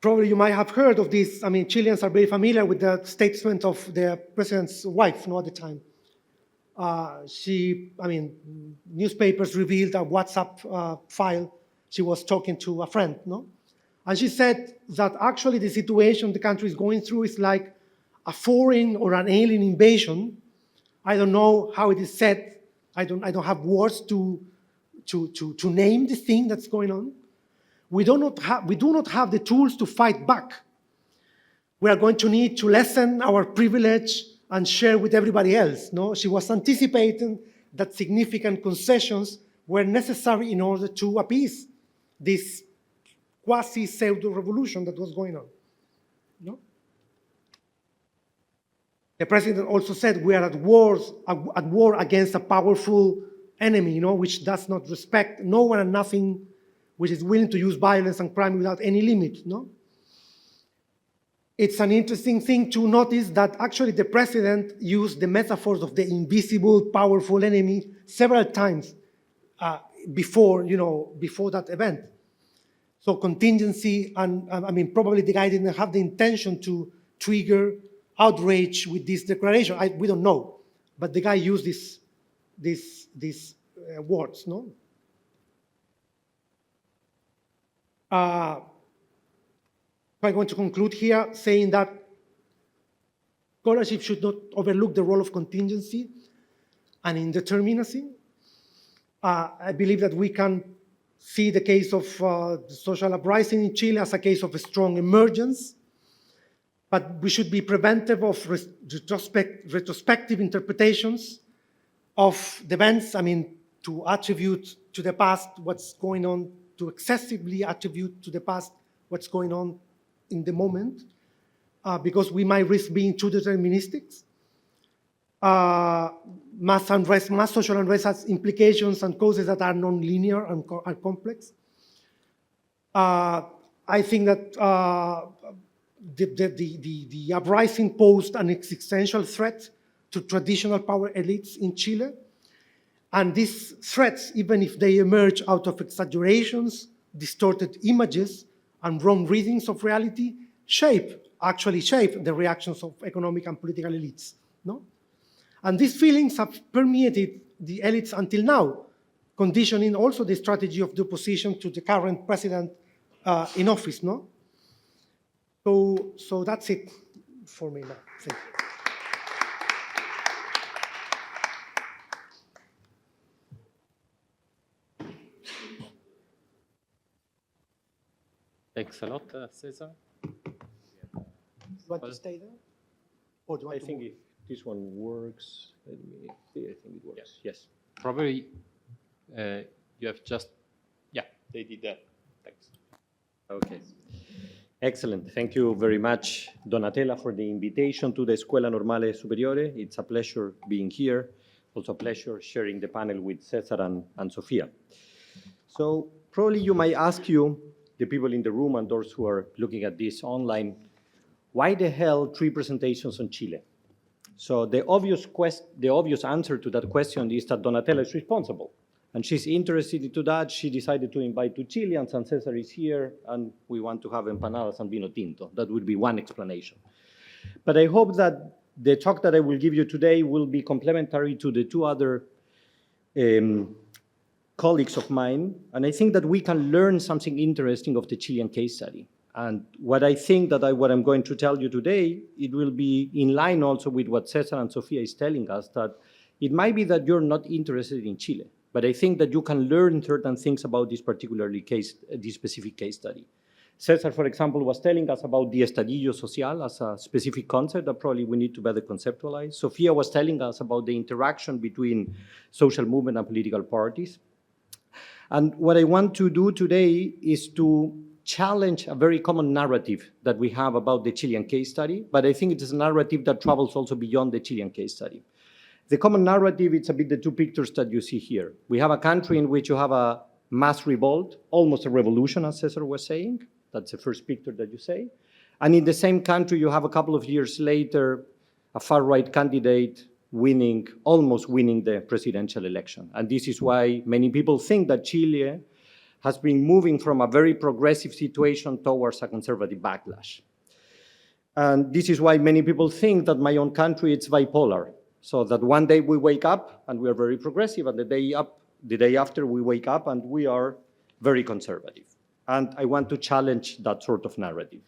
Probably you might have heard of this. I mean, Chileans are very familiar with the statement of the president's wife, no, at the time. Newspapers revealed a WhatsApp file. She was talking to a friend, no? And she said that actually the situation the country is going through is like a foreign or an alien invasion. I don't know how it is said. I don't have words to name the thing that's going on. We do not have the tools to fight back. We are going to need to lessen our privilege and share with everybody else. No? She was anticipating that significant concessions were necessary in order to appease this quasi-pseudo-revolution that was going on. No? The president also said we are at war against a powerful enemy, which does not respect no one and nothing, which is willing to use violence and crime without any limit. No? It's an interesting thing to notice that actually the president used the metaphors of the invisible, powerful enemy several times before that event. So contingency, and probably the guy didn't have the intention to trigger outrage with this declaration. We don't know, but the guy used these words, no? I'm going to conclude here saying that scholarship should not overlook the role of contingency and indeterminacy. I believe that we can see the case of the social uprising in Chile as a case of a strong emergence, but we should be preventive of retrospective interpretations of the events, to attribute to the past what's going on, to excessively attribute to the past what's going on in the moment, because we might risk being too deterministic. Mass social unrest has implications and causes that are non-linear and are complex. I think that the uprising posed an existential threat to traditional power elites in Chile. And these threats, even if they emerge out of exaggerations, distorted images, and wrong readings of reality, actually shape the reactions of economic and political elites. No? And these feelings have permeated the elites until now, conditioning also the strategy of the opposition to the current president in office. No? So that's it for me now. Thank you. Thanks a lot, Cesar. You want to stay there? Or do you want I think if this one works, let me see, I think it works. Yes. Probably you have just, yeah. They did that. Thanks. Okay. Excellent. Thank you very much, Donatella, for the invitation to the Scuola Normale Superiore. It's a pleasure being here. Also a pleasure sharing the panel with Cesar and Sofia. So probably you might ask you, the people in the room and those who are looking at this online, why the hell 3 presentations on Chile? So the obvious answer to that question is that Donatella is responsible. And she's interested into that. She decided to invite 2 Chileans, and Cesar is here, and we want to have empanadas and vino tinto. That would be one explanation. But I hope that the talk that I will give you today will be complementary to the two other colleagues of mine, and I think that we can learn something interesting of the Chilean case study. And what I think that what I'm going to tell you today, it will be in line also with what Cesar and Sofia is telling us, that it might be that you're not interested in Chile, but I think that you can learn certain things about this specific case study. Cesar, for example, was telling us about the Estadillo Social as a specific concept that probably we need to better conceptualize. Sofia was telling us about the interaction between social movement and political parties. And what I want to do today is to challenge a very common narrative that we have about the Chilean case study, but I think it is a narrative that travels also beyond the Chilean case study. The common narrative, it's a bit the two pictures that you see here. We have a country in which you have a mass revolt, almost a revolution, as Cesar was saying. That's the first picture that you say. And in the same country, you have a couple of years later, a far-right candidate almost winning the presidential election. And this is why many people think that Chile has been moving from a very progressive situation towards a conservative backlash. And this is why many people think that my own country is bipolar. So that one day we wake up and we are very progressive, and the day after we wake up and we are very conservative. And I want to challenge that sort of narrative.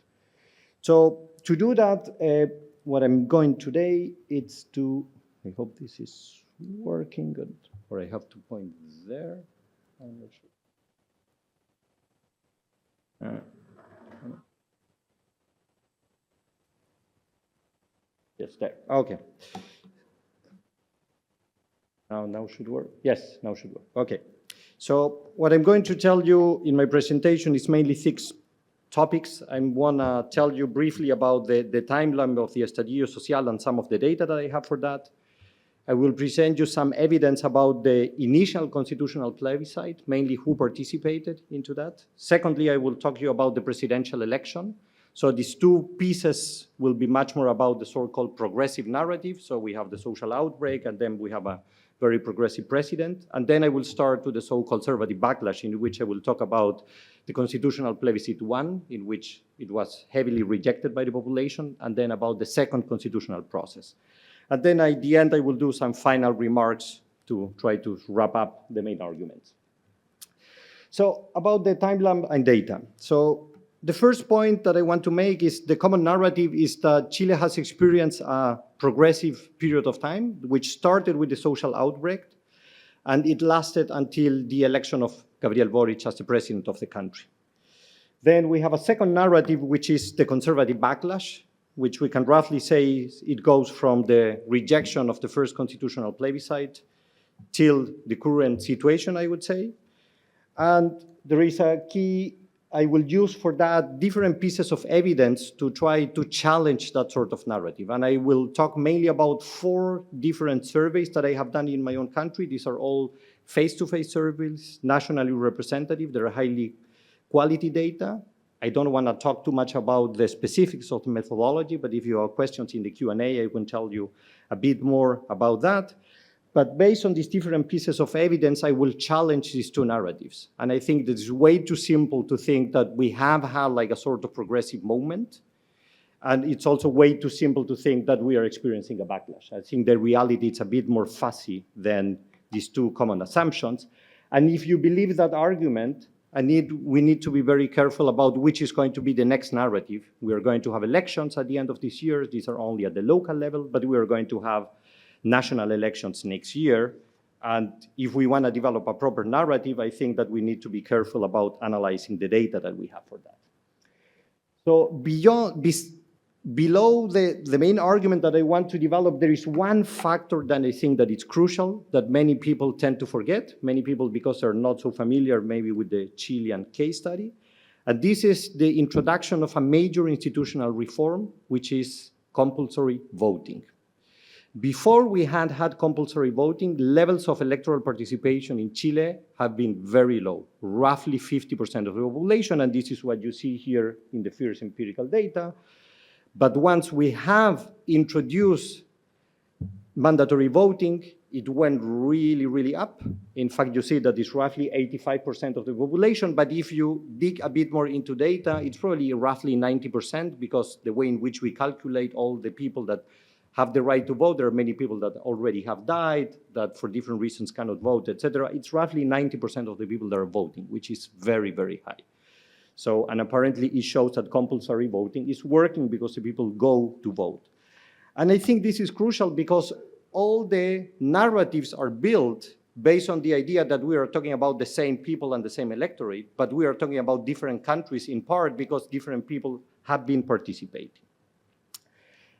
So to do that, what I'm going today is to, I hope this is working good, or I have to point there. I'm not sure. Yes, there. Okay. Now should work. Yes, now should work. Okay. So what I'm going to tell you in my presentation is mainly 6 topics. I want to tell you briefly about the timeline of the Estadillo Social and some of the data that I have for that. I will present you some evidence about the initial constitutional plebiscite, mainly who participated into that. Secondly, I will talk to you about the presidential election. So these 2 pieces will be much more about the so-called progressive narrative. So we have the social outbreak, and then we have a very progressive president. And then I will start to the so-called conservative backlash, in which I will talk about the constitutional plebiscite 1, in which it was heavily rejected by the population, and then about the second constitutional process. And then at the end, I will do some final remarks to try to wrap up the main arguments. So about the timeline and data. So the first point that I want to make is the common narrative is that Chile has experienced a progressive period of time, which started with the social outbreak, and it lasted until the election of Gabriel Boric as the president of the country. Then we have a second narrative, which is the conservative backlash, which we can roughly say it goes from the rejection of the first constitutional plebiscite till the current situation, I would say. And there is a key, I will use for that different pieces of evidence to try to challenge that sort of narrative. And I will talk mainly about 4 different surveys that I have done in my own country. These are all face-to-face surveys, nationally representative. They're highly quality data. I don't want to talk too much about the specifics of the methodology, but if you have questions in the Q&A, I can tell you a bit more about that. But based on these different pieces of evidence, I will challenge these 2 narratives. And I think that it's way too simple to think that we have had like a sort of progressive moment. And it's also way too simple to think that we are experiencing a backlash. I think the reality is a bit more fuzzy than these 2 common assumptions. And if you believe that argument, we need to be very careful about which is going to be the next narrative. We are going to have elections at the end of this year. These are only at the local level, but we are going to have national elections next year. And if we want to develop a proper narrative, I think that we need to be careful about analyzing the data that we have for that. So below the main argument that I want to develop, there is one factor that I think that is crucial that many people tend to forget, many people because they're not so familiar maybe with the Chilean case study. And this is the introduction of a major institutional reform, which is compulsory voting. Before we had compulsory voting, levels of electoral participation in Chile have been very low, roughly 50% of the population, and this is what you see here in the first empirical data. But once we have introduced mandatory voting, it went really, really up. In fact, you see that it's roughly 85% of the population, but if you dig a bit more into data, it's probably roughly 90% because the way in which we calculate all the people that have the right to vote. There are many people that already have died, that for different reasons cannot vote, etc. It's roughly 90% of the people that are voting, which is very, very high. So, and apparently it shows that compulsory voting is working because the people go to vote. And I think this is crucial because all the narratives are built based on the idea that we are talking about the same people and the same electorate, but we are talking about different countries in part because different people have been participating.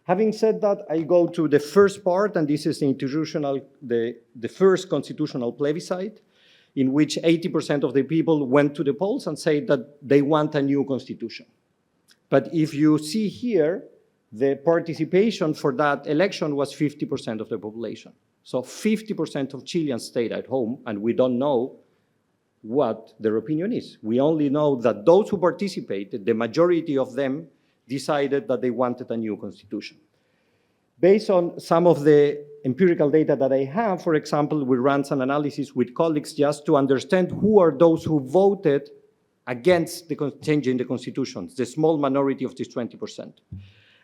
Having said that, I go to the first part, and this is the first constitutional plebiscite, in which 80% of the people went to the polls and said that they want a new constitution. But if you see here, the participation for that election was 50% of the population. So 50% of Chileans stayed at home, and we don't know what their opinion is. We only know that those who participated, the majority of them, decided that they wanted a new constitution. Based on some of the empirical data that I have, for example, we ran some analysis with colleagues just to understand who are those who voted against the changing the constitution, the small minority of this 20%.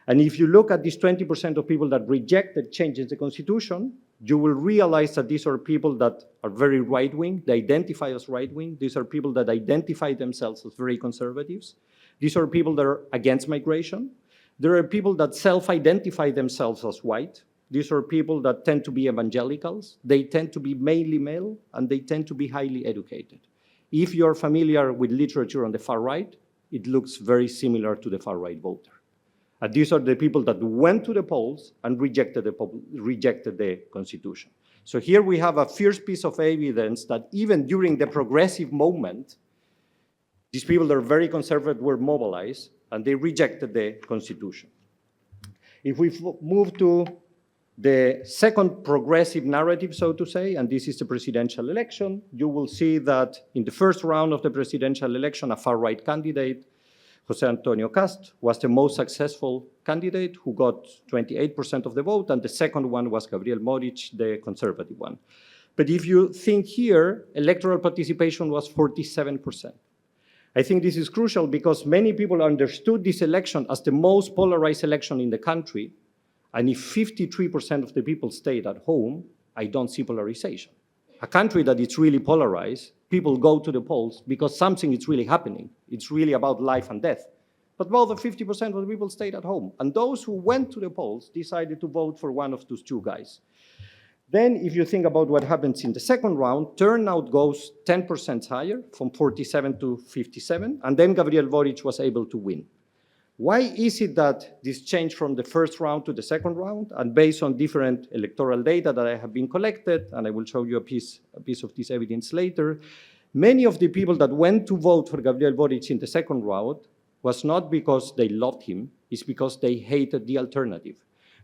And if you look at these 20% of people that rejected changing the constitution, you will realize that these are people that are very right-wing, they identify as right-wing. These are people that identify themselves as very conservatives. These are people that are against migration. There are people that self-identify themselves as white. These are people that tend to be evangelicals. They tend to be mainly male, and they tend to be highly educated. If you're familiar with literature on the far right, it looks very similar to the far-right voter. And these are the people that went to the polls and rejected the Constitution. So here we have a first piece of evidence that even during the progressive moment, these people that are very conservative were mobilized, and they rejected the Constitution. If we move to the second progressive narrative, so to say, and this is the presidential election, you will see that in the first round of the presidential election, a far-right candidate, José Antonio Cast, was the most successful candidate who got 28% of the vote, and the second one was Gabriel Boric, the conservative one. But if you think here, electoral participation was 47%. I think this is crucial because many people understood this election as the most polarized election in the country, and if 53% of the people stayed at home, I don't see polarization. A country that is really polarized, people go to the polls because something is really happening. It's really about life and death. But more than 50% of the people stayed at home. And those who went to the polls decided to vote for one of those two guys. Then if you think about what happens in the second round, turnout goes 10% higher, from 47 to 57, and then Gabriel Boric was able to win. Why is it that this changed from the first round to the second round? And based on different electoral data that I have been collected, and I will show you a piece of this evidence later, many of the people that went to vote for Gabriel Boric in the second round was not because they loved him, it's because they hated the alternative.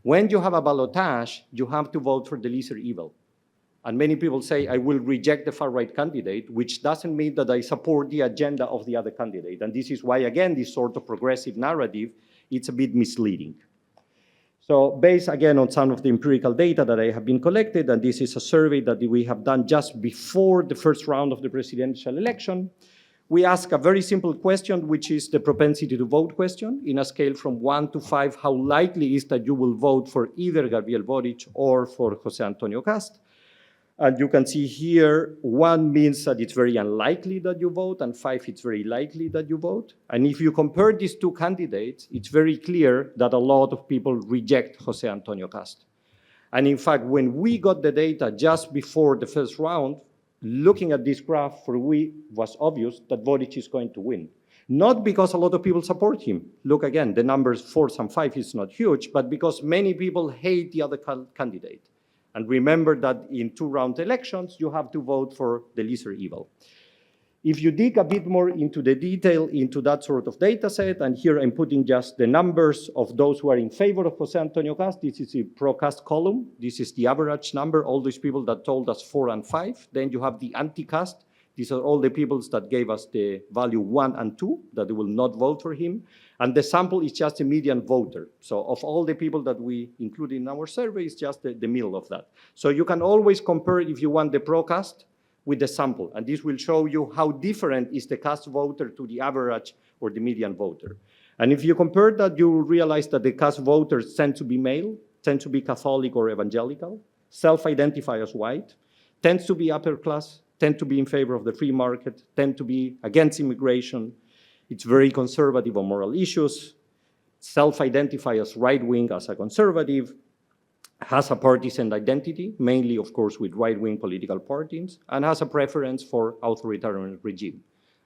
When you have a ballotage, you have to vote for the lesser evil. And many people say, I will reject the far-right candidate, which doesn't mean that I support the agenda of the other candidate. And this is why, again, this sort of progressive narrative, it's a bit misleading. So based, again, on some of the empirical data that I have been collected, and this is a survey that we have done just before the first round of the presidential election, we ask a very simple question, which is the propensity to vote question, in a scale from 1 to 5, how likely is that you will vote for either Gabriel Boric or for José Antonio Cast. And you can see here, 1 means that it's very unlikely that you vote, and 5, it's very likely that you vote. And if you compare these two candidates, it's very clear that a lot of people reject José Antonio Cast. And in fact, when we got the data just before the first round, looking at this graph, for we was obvious that Boric is going to win. Not because a lot of people support him. Look again, the numbers 4 and 5 is not huge, but because many people hate the other candidate. And remember that in 2-round elections, you have to vote for the lesser evil. If you dig a bit more into the detail into that sort of data set, and here I'm putting just the numbers of those who are in favor of José Antonio Cast. This is the pro-Cast column. This is the average number, all these people that told us 4 and 5. Then you have the anti-Cast. These are all the people that gave us the value 1 and 2, that they will not vote for him. And the sample is just a median voter. So of all the people that we include in our survey, it's just the middle of that. So you can always compare, if you want, the pro-Cast with the sample. And this will show you how different is the Cast voter to the average or the median voter. And if you compare that, you will realize that the Cast voters tend to be male, tend to be Catholic or evangelical, self-identify as white, tends to be upper class, tend to be in favor of the free market, tend to be against immigration. It's very conservative on moral issues, self-identify as right-wing, as a conservative, has a partisan identity, mainly, of course, with right-wing political parties, and has a preference for authoritarian regime.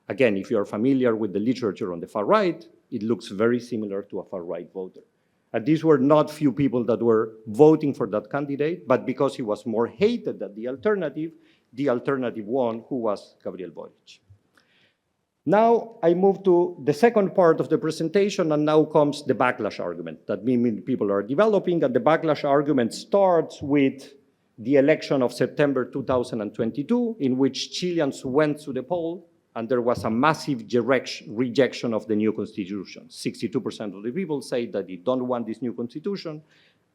Again, if you are familiar with the literature on the far right, it looks very similar to a far-right voter. And these were not few people that were voting for that candidate, but because he was more hated than the alternative won, who was Gabriel Boric. Now I move to the second part of the presentation, and now comes the backlash argument that many people are developing, and the backlash argument starts with the election of September 2022, in which Chileans went to the poll, and there was a massive rejection of the new constitution. 62% of the people say that they don't want this new constitution,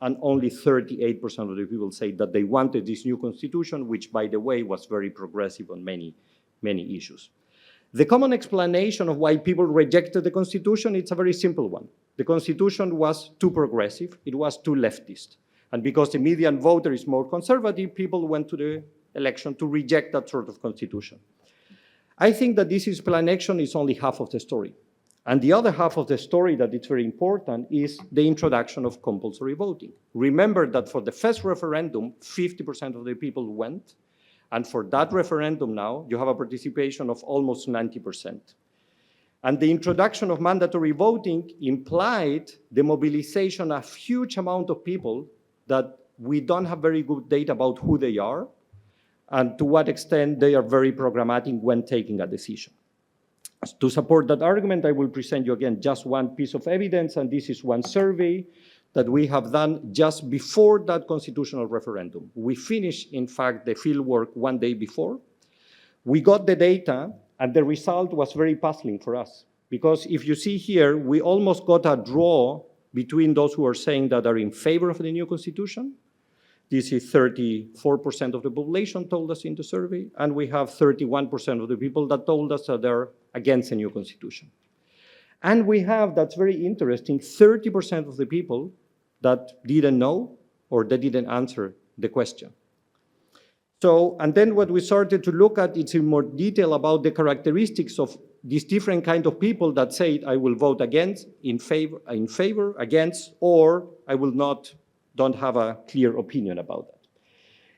and only 38% of the people say that they wanted this new constitution, which, by the way, was very progressive on many, many issues. The common explanation of why people rejected the constitution, it's a very simple one. The constitution was too progressive, it was too leftist. And because the median voter is more conservative, people went to the election to reject that sort of constitution. I think that this explanation is only half of the story. And the other half of the story that is very important is the introduction of compulsory voting. Remember that for the first referendum, 50% of the people went. And for that referendum now, you have a participation of almost 90%. And the introduction of mandatory voting implied the mobilization of a huge amount of people that we don't have very good data about who they are and to what extent they are very programmatic when taking a decision. To support that argument, I will present you again just one piece of evidence, and this is one survey that we have done just before that constitutional referendum. We finished, in fact, the fieldwork one day before. We got the data, and the result was very puzzling for us. Because if you see here, we almost got a draw between those who are saying that are in favor of the new constitution. This is 34% of the population told us in the survey, and we have 31% of the people that told us that they're against the new constitution. And we have, that's very interesting, 30% of the people that didn't know or they didn't answer the question. So, and then what we started to look at is in more detail about the characteristics of these different kind of people that say, I will vote against, in favor, against, or I will not, don't have a clear opinion about that.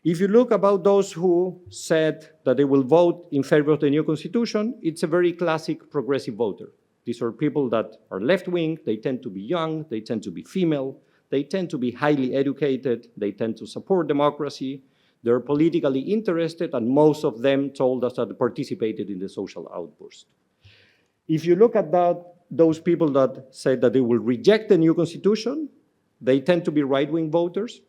If you look about those who said that they will vote in favor of the new constitution, it's a very classic progressive voter. These are people that are left-wing, they tend to be young, they tend to be female, they tend to be highly educated, they tend to support democracy, they're politically interested, and most of them told us that they participated in the social outburst. If you look at that, those people that said that they will reject the new constitution, they tend to be right-wing voters.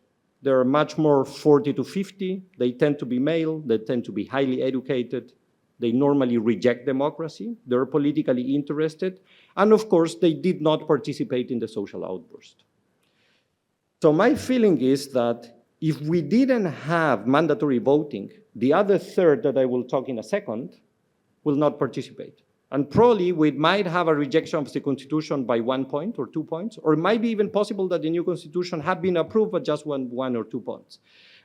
They are much more 40 to 50, they tend to be male, they tend to be highly educated, they normally reject democracy, they're politically interested, and of course, they did not participate in the social outburst. So my feeling is that if we didn't have mandatory voting, the other third that I will talk in a second will not participate. And probably we might have a rejection of the Constitution by 1 point or 2 points, or it might be even possible that the new Constitution had been approved by just one or 2 points.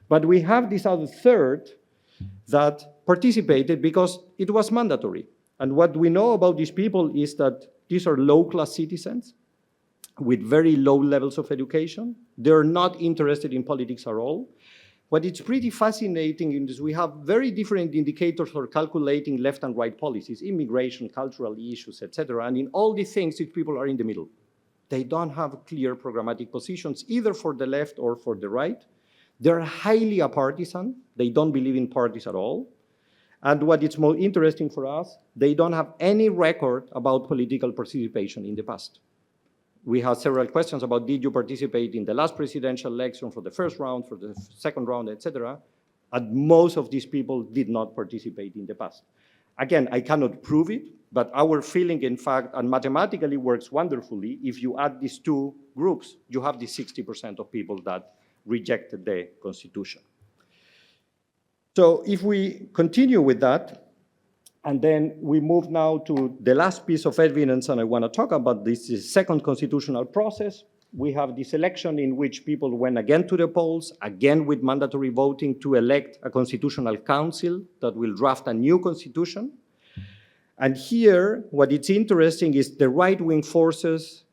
But we have this other third that participated because it was mandatory. And what we know about these people is that these are low-class citizens with very low levels of education. They're not interested in politics at all. What is pretty fascinating is we have very different indicators for calculating left and right policies, immigration, cultural issues, etc. And in all these things, these people are in the middle. They don't have clear programmatic positions, either for the left or for the right. They're highly partisan. They don't believe in parties at all. And what is more interesting for us, they don't have any record about political participation in the past. We had several questions about, did you participate in the last presidential election for the first round, for the second round, etc. And most of these people did not participate in the past. Again, I cannot prove it, but our feeling, in fact, and mathematically works wonderfully. If you add these two groups, you have the 60% of people that rejected the Constitution. So if we continue with that, and then we move now to the last piece of evidence, and I want to talk about this second constitutional process. we have this election in which people went again to the polls, again with mandatory voting to elect a constitutional council that will draft a new constitution. And here, what is interesting is the right-wing forces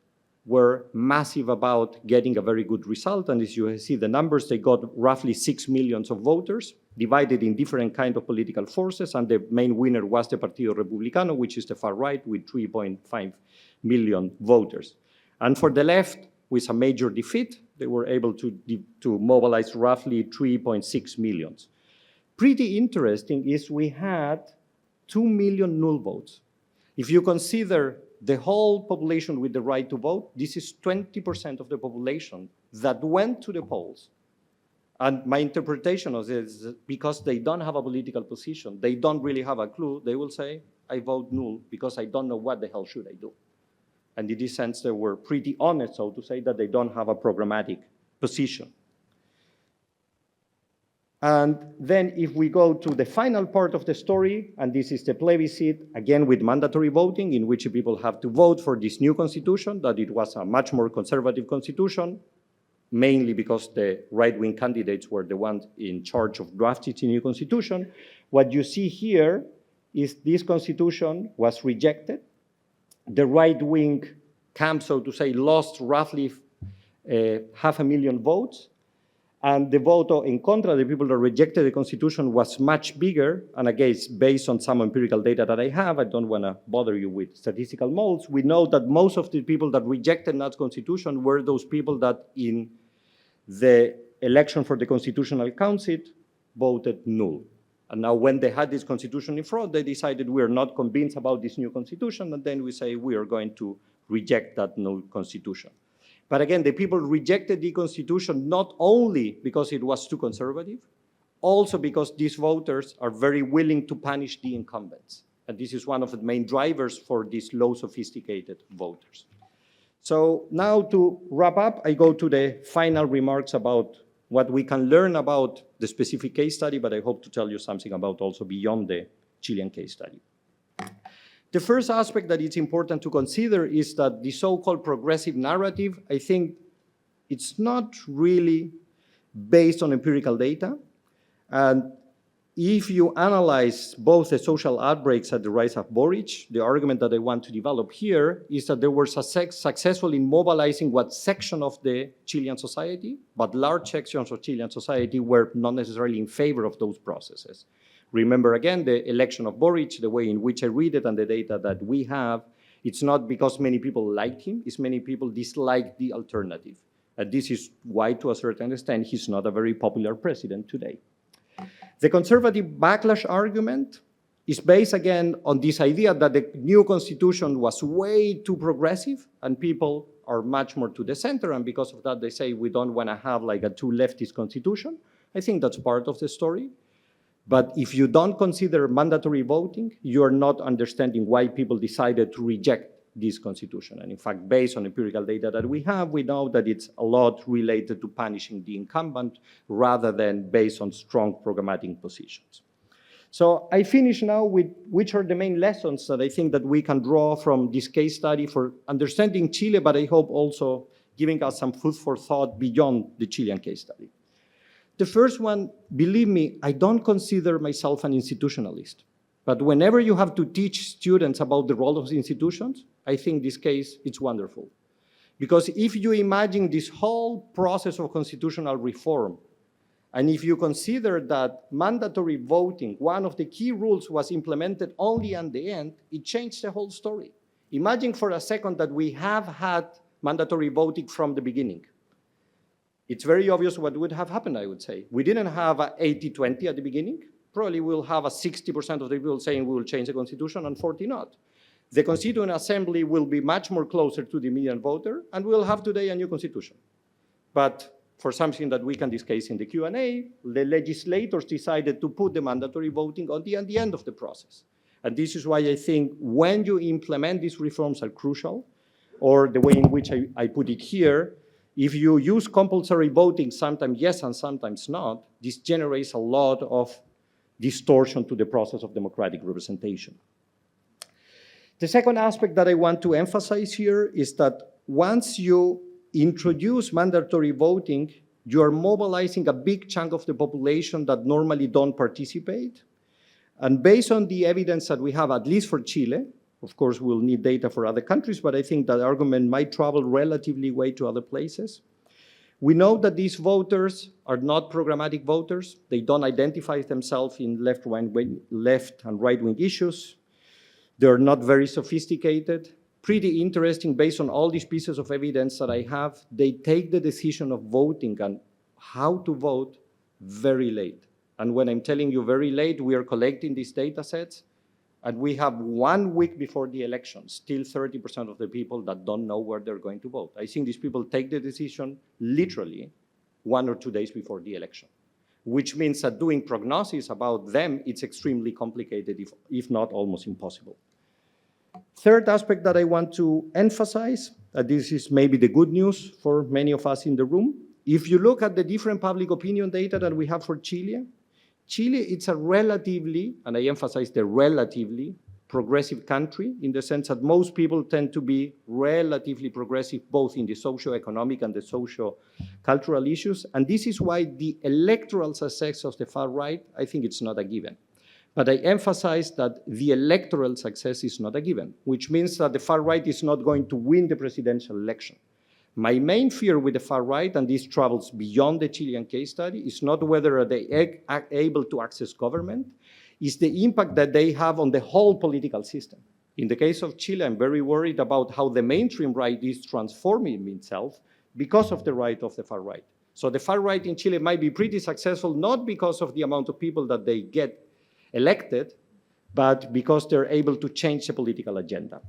were massive about getting a very good result. And as you see the numbers, they got roughly 6 million of voters, divided in different kinds of political forces. And the main winner was the Partido Republicano, which is the far right, with 3.5 million voters. And for the left, with a major defeat, they were able to mobilize roughly 3.6 million. Pretty interesting is we had 2 million null votes. If you consider the whole population with the right to vote, this is 20% of the population that went to the polls. And my interpretation of this is because they don't have a political position, they don't really have a clue, they will say, I vote null because I don't know what the hell should I do. And in this sense, they were pretty honest, so to say, that they don't have a programmatic position. And then if we go to the final part of the story, and this is the plebiscite, again with mandatory voting, in which people have to vote for this new constitution, that it was a much more conservative constitution, mainly because the right-wing candidates were the ones in charge of drafting the new constitution. What you see here is this constitution was rejected. The right-wing camp, so to say, lost roughly 500,000 votes. And the vote in contra, the people that rejected the constitution, was much bigger. And again, it's based on some empirical data that I have. I don't want to bother you with statistical models. We know that most of the people that rejected that constitution were those people that in the election for the Constitutional Council voted null. And now when they had this constitution in front, they decided we are not convinced about this new constitution, and then we say we are going to reject that null constitution. But again, the people rejected the constitution not only because it was too conservative, also because these voters are very willing to punish the incumbents. And this is one of the main drivers for these low sophisticated voters. So now to wrap up, I go to the final remarks about what we can learn about the specific case study, but I hope to tell you something about also beyond the Chilean case study. The first aspect that it's important to consider is that the so-called progressive narrative, I think it's not really based on empirical data. And if you analyze both the social outbreaks and the rise of Boric, the argument that I want to develop here is that they were successful in mobilizing what section of the Chilean society, but large sections of Chilean society were not necessarily in favor of those processes. Remember again, the election of Boric, the way in which I read it and the data that we have, it's not because many people liked him, it's many people disliked the alternative. And this is why, to a certain extent, he's not a very popular president today. The conservative backlash argument is based again on this idea that the new constitution was way too progressive and people are much more to the center, and because of that they say we don't want to have like a too leftist constitution. I think that's part of the story. But if you don't consider mandatory voting, you are not understanding why people decided to reject this constitution. And in fact, based on empirical data that we have, we know that it's a lot related to punishing the incumbent rather than based on strong programmatic positions. So I finish now with which are the main lessons that I think that we can draw from this case study for understanding Chile, but I hope also giving us some food for thought beyond the Chilean case study. The first one, believe me, I don't consider myself an institutionalist. But whenever you have to teach students about the role of institutions, I think this case, it's wonderful. Because if you imagine this whole process of constitutional reform, and if you consider that mandatory voting, one of the key rules was implemented only at the end, it changed the whole story. Imagine for a second that we have had mandatory voting from the beginning. It's very obvious what would have happened, I would say. We didn't have an 80-20 at the beginning. Probably we'll have a 60% of the people saying we will change the constitution and 40 not. The Constituent Assembly will be much more closer to the median voter, and we'll have today a new constitution. But for something that we can discuss in the Q&A, the legislators decided to put the mandatory voting at the end of the process. And this is why I think when you implement these reforms are crucial, or the way in which I put it here, if you use compulsory voting, sometimes yes and sometimes not, this generates a lot of distortion to the process of democratic representation. The second aspect that I want to emphasize here is that once you introduce mandatory voting, you are mobilizing a big chunk of the population that normally don't participate. And based on the evidence that we have, at least for Chile, of course, we'll need data for other countries, but I think that argument might travel relatively way to other places. We know that these voters are not programmatic voters. They don't identify themselves in left and right-wing issues. They're not very sophisticated. Pretty interesting, based on all these pieces of evidence that I have, they take the decision of voting and how to vote very late. And when I'm telling you very late, we are collecting these data sets, and we have 1 week before the election, still 30% of the people that don't know where they're going to vote. I think these people take the decision literally 1 or 2 days before the election, which means that doing prognosis about them, it's extremely complicated, if not almost impossible. Third aspect that I want to emphasize, this is maybe the good news for many of us in the room. If you look at the different public opinion data that we have for Chile, it's a relatively, and I emphasize the relatively, progressive country in the sense that most people tend to be relatively progressive both in the socio-economic and the socio-cultural issues. And this is why the electoral success of the far right, I think it's not a given. But I emphasize that the electoral success is not a given, which means that the far right is not going to win the presidential election. My main fear with the far right, and this travels beyond the Chilean case study, is not whether they are able to access government, is the impact that they have on the whole political system. In the case of Chile, I'm very worried about how the mainstream right is transforming itself because of the right of the far right. So the far right in Chile might be pretty successful, not because of the amount of people that they get elected, but because they're able to change the political agenda.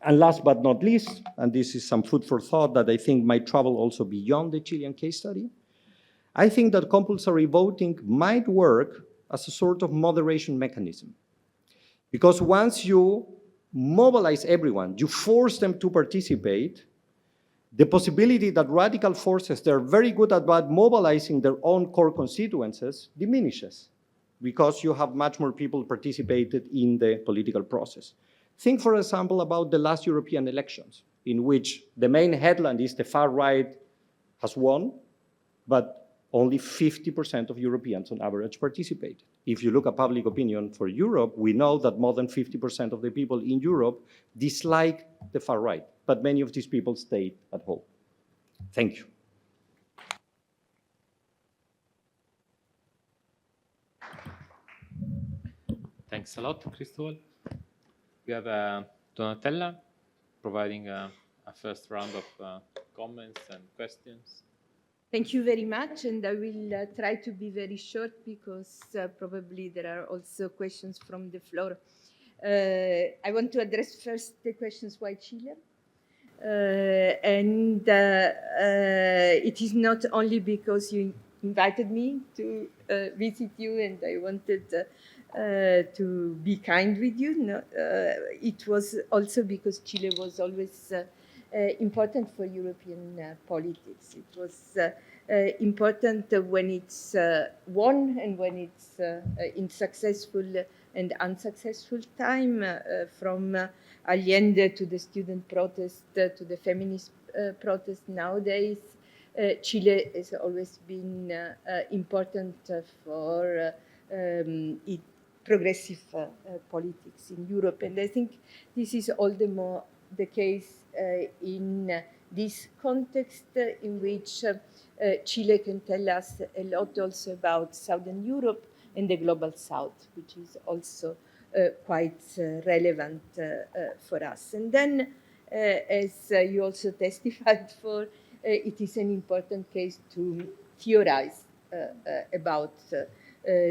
And last but not least, and this is some food for thought that I think might travel also beyond the Chilean case study, I think that compulsory voting might work as a sort of moderation mechanism. Because once you mobilize everyone, you force them to participate, the possibility that radical forces that are very good at mobilizing their own core constituencies diminishes, because you have much more people participated in the political process. Think, for example, about the last European elections, in which the main headline is the far right has won, but only 50% of Europeans on average participated. If you look at public opinion for Europe, we know that more than 50% of the people in Europe dislike the far right, but many of these people stayed at home. Thank you. Thanks a lot, Cristobal. We have Donatella providing a first round of comments and questions. Thank you very much, and I will try to be very short because probably there are also questions from the floor. I want to address first the questions why Chile. It is not only because you invited me to visit you and I wanted to be kind with you. No, it was also because Chile was always important for European politics. It was important when it's won and when it's in successful and unsuccessful time, from Allende to the student protest to the feminist protest nowadays. Chile has always been important for progressive politics in Europe. And I think this is all the more the case in this context in which Chile can tell us a lot also about Southern Europe and the global South, which is also quite relevant for us. And then, as you also testified for, it is an important case to theorize about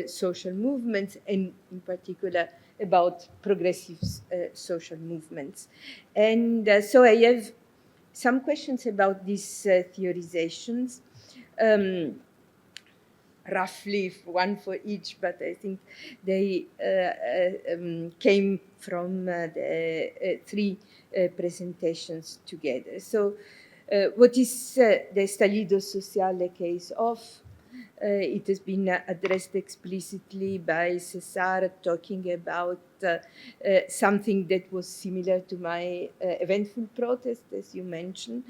social movements, and in particular about progressive social movements. And so I have some questions about these theorizations, roughly one for each, but I think they came from the three presentations together. So what is the estallido sociale case of? It has been addressed explicitly by Cesar, talking about something that was similar to my eventful protest, as you mentioned.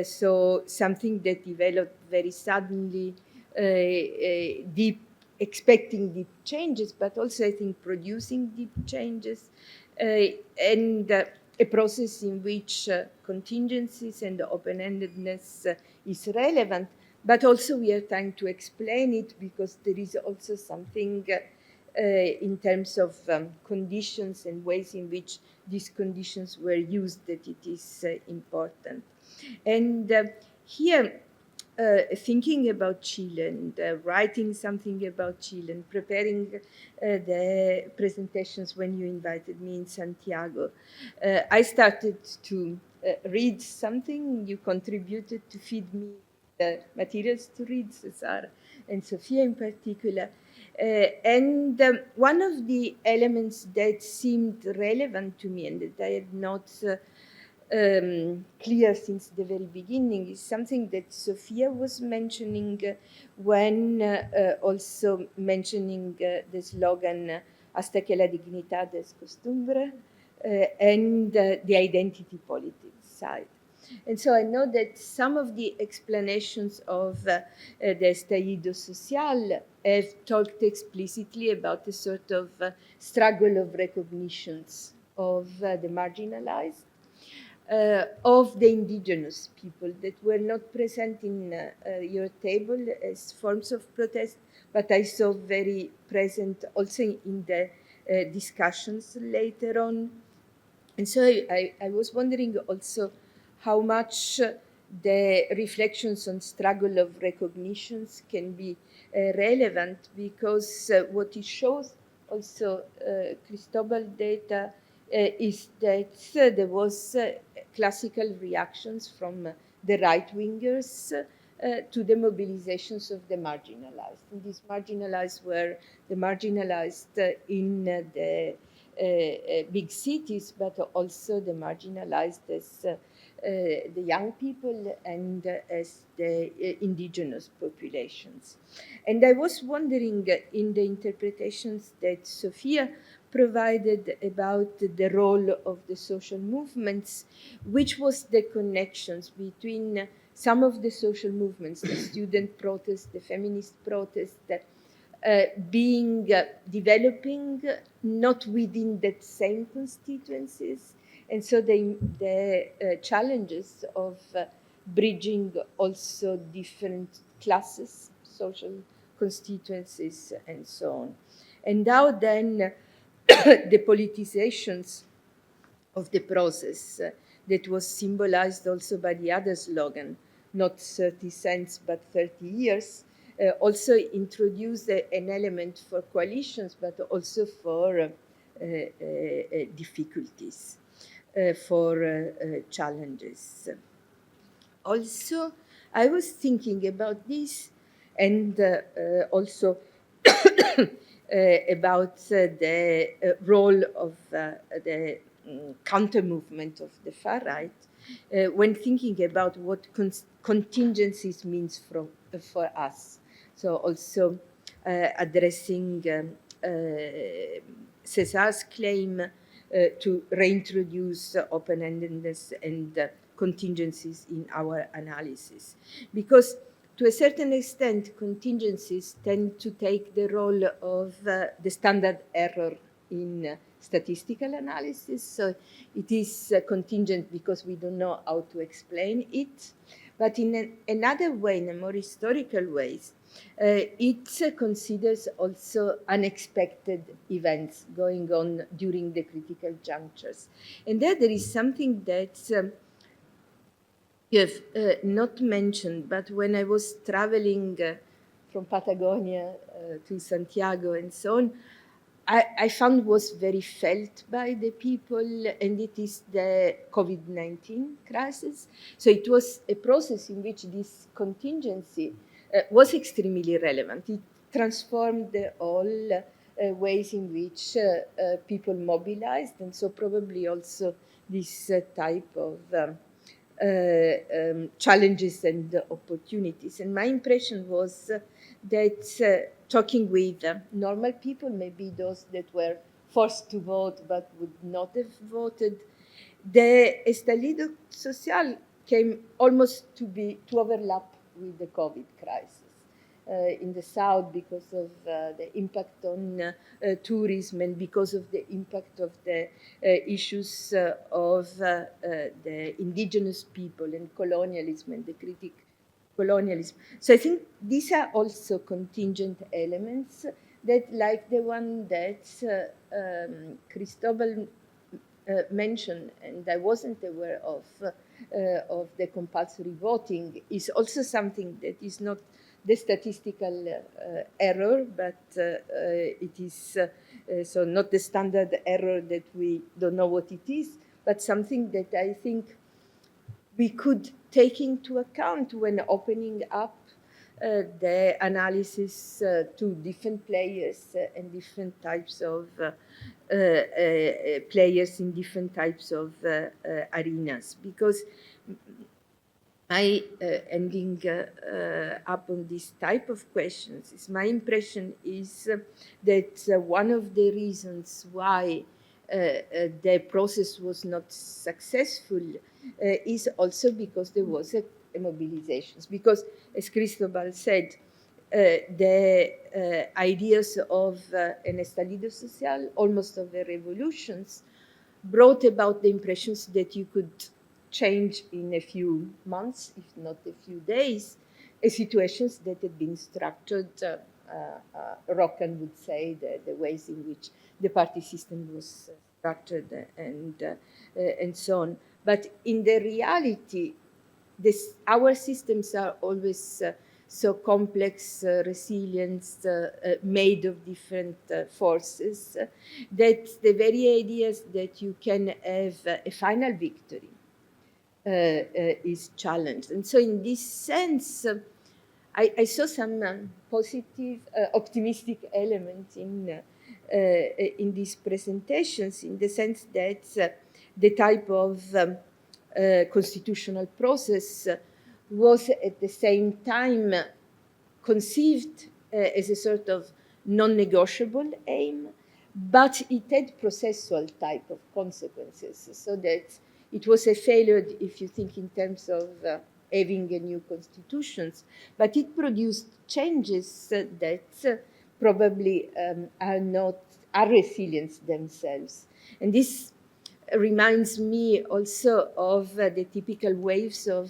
So something that developed very suddenly, deep, expecting deep changes, but also I think producing deep changes, and a process in which contingencies and open-endedness is relevant, but also we are trying to explain it because there is also something in terms of conditions and ways in which these conditions were used that it is important. And here, thinking about Chile and writing something about Chile and preparing the presentations when you invited me in Santiago, I started to read something. You contributed to feed me the materials to read, Cesar and Sofia in particular. And one of the elements that seemed relevant to me and that I had not clear since the very beginning is something that Sofia was mentioning when also mentioning the slogan hasta que la dignidad es costumbre and the identity politics side. And so I know that some of the explanations of the estallido social have talked explicitly about a sort of struggle of recognitions of the marginalized, of the indigenous people that were not present in your table as forms of protest, but I saw very present also in the discussions later on. And so I was wondering also how much the reflections on struggle of recognitions can be relevant, because what it shows also Cristobal data is that there was classical reactions from the right-wingers to the mobilizations of the marginalized. And these marginalized were the marginalized in the big cities, but also the marginalized as the young people and as the indigenous populations. And I was wondering in the interpretations that Sofia provided about the role of the social movements, which was the connections between some of the social movements, the student protest, the feminist protest, being developing not within that same constituencies, and so the challenges of bridging also different classes, social constituencies, and so on. And how then the politizations of the process that was symbolized also by the other slogan, not 30 cents but 30 years, also introduced an element for coalitions, but also for difficulties, for challenges. Also, I was thinking about this, and also about the role of the counter movement of the far right when thinking about what contingencies means for us. So also addressing Cesar's claim to reintroduce open-endedness and contingencies in our analysis. Because to a certain extent, contingencies tend to take the role of the standard error in statistical analysis. So it is contingent because we don't know how to explain it. But in another way, in a more historical way, it considers also unexpected events going on during the critical junctures. And there is something that you have not mentioned, but when I was traveling from Patagonia to Santiago and so on, I found was very felt by the people, and it is the COVID-19 crisis. So it was a process in which this contingency was extremely relevant. It transformed all ways in which people mobilized, and so probably also this type of challenges and opportunities. And my impression was that talking with normal people, maybe those that were forced to vote but would not have voted, the estallido social came almost to overlap with the COVID crisis. In the south, because of the impact on tourism and because of the impact of the issues of the indigenous people and colonialism and the critic colonialism. So I think these are also contingent elements that, like the one that Cristobal mentioned, and I wasn't aware of the compulsory voting, is also something that is not the statistical error, but it is so not the standard error that we don't know what it is, but something that I think we could take into account when opening up the analysis to different players and different types of players in different types of arenas. Because ending up on this type of questions, my impression is that one of the reasons why the process was not successful is also because there was a mobilizations. Because, as Cristobal said, the ideas of an estallido social, almost of the revolutions, brought about the impressions that you could change in a few months, if not a few days, situations that had been structured, Roccan would say, the ways in which the party system was structured and so on. But in the reality, our systems are always so complex, resilient, made of different forces, that the very ideas that you can have a final victory is challenged. And so in this sense, I saw some positive, optimistic elements in these presentations, in the sense that the type of constitutional process was at the same time conceived as a sort of non-negotiable aim, but it had processual type of consequences, so that it was a failure if you think in terms of having a new constitutions, but it produced changes that probably are resilient themselves. And this reminds me also of the typical waves of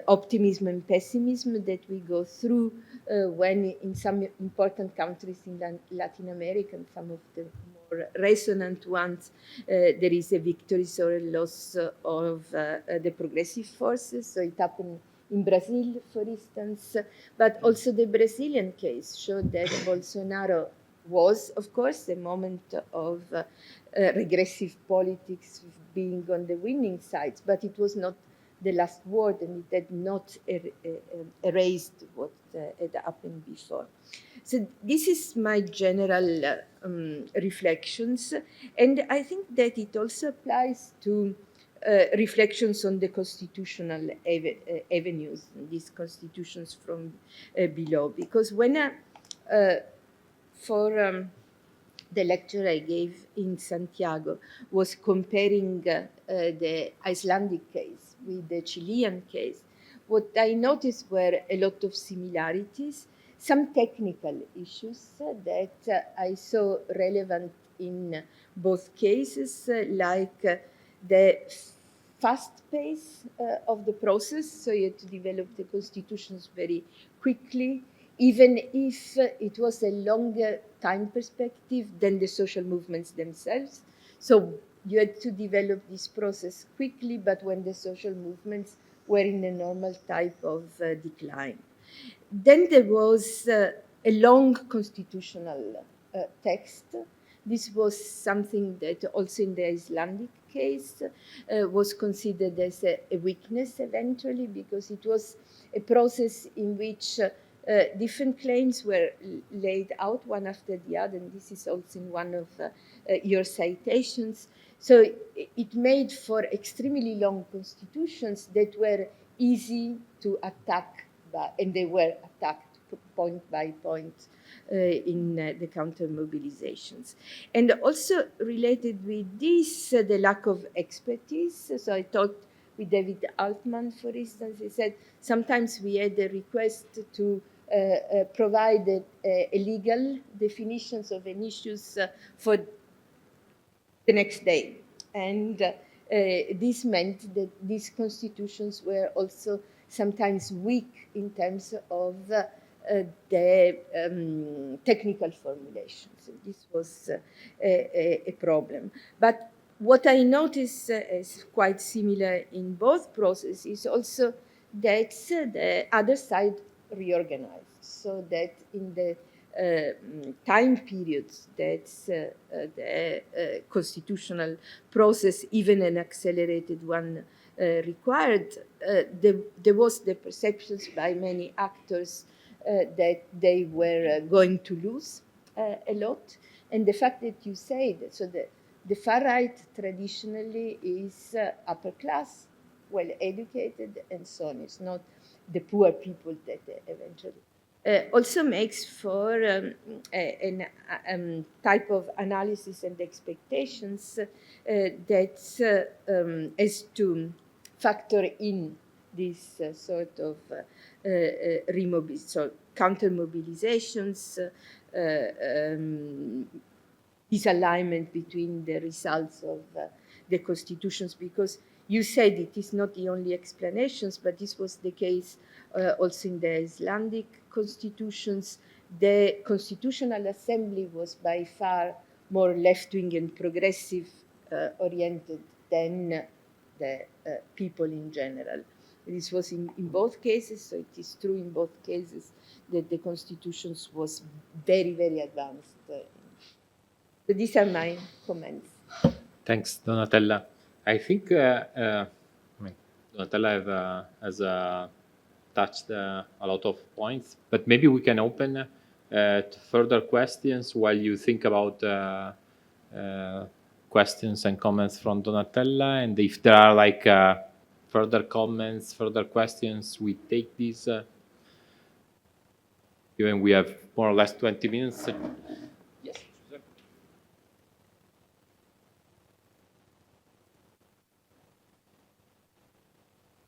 optimism and pessimism that we go through when in some important countries in Latin America, and some of the more resonant ones, there is a victory or a loss of the progressive forces. So it happened in Brazil, for instance, but also the Brazilian case showed that Bolsonaro was, of course, a moment of regressive politics being on the winning side, but it was not the last word, and it had not erased what had happened before. So this is my general reflections, and I think that it also applies to reflections on the constitutional avenues, these constitutions from below. Because when for the lecture I gave in Santiago was comparing the Icelandic case with the Chilean case, what I noticed were a lot of similarities, some technical issues that I saw relevant in both cases, like the fast pace of the process, so you had to develop the constitutions very quickly, even if it was a longer time perspective than the social movements themselves. So you had to develop this process quickly, but when the social movements were in a normal type of decline. Then there was a long constitutional text. This was something that also in the Icelandic case was considered as a weakness eventually, because it was a process in which different claims were laid out one after the other, and this is also in one of your citations. So it made for extremely long constitutions that were easy to attack, and they were attacked point by point in the counter mobilizations. And also related with this, the lack of expertise. So I talked with David Altman, for instance. He said sometimes we had a request to provide a legal definitions of an issues for the next day. And this meant that these constitutions were also sometimes weak in terms of the technical formulations. This was a problem. But what I notice is quite similar in both processes is also that the other side reorganized, so that in the time periods that the constitutional process, even an accelerated one, required, there was the perceptions by many actors that they were going to lose a lot. And the fact that you say that, so the far right traditionally is upper class, well educated, and so on. It's not the poor people that eventually. Also makes for a type of analysis and expectations that has to factor in this sort of so counter mobilizations, disalignment between the results of the constitutions, because you said it is not the only explanations, but this was the case also in the Icelandic constitutions. The Constitutional Assembly was by far more left-wing and progressive oriented than the people in general. This was in both cases, so it is true in both cases that the constitutions was very, very advanced. So these are my comments. Thanks, Donatella. I think Donatella has touched a lot of points, but maybe we can open to further questions while you think about questions and comments from Donatella. And if there are like further comments, further questions, we take these. Given we have more or less 20 minutes. Yes.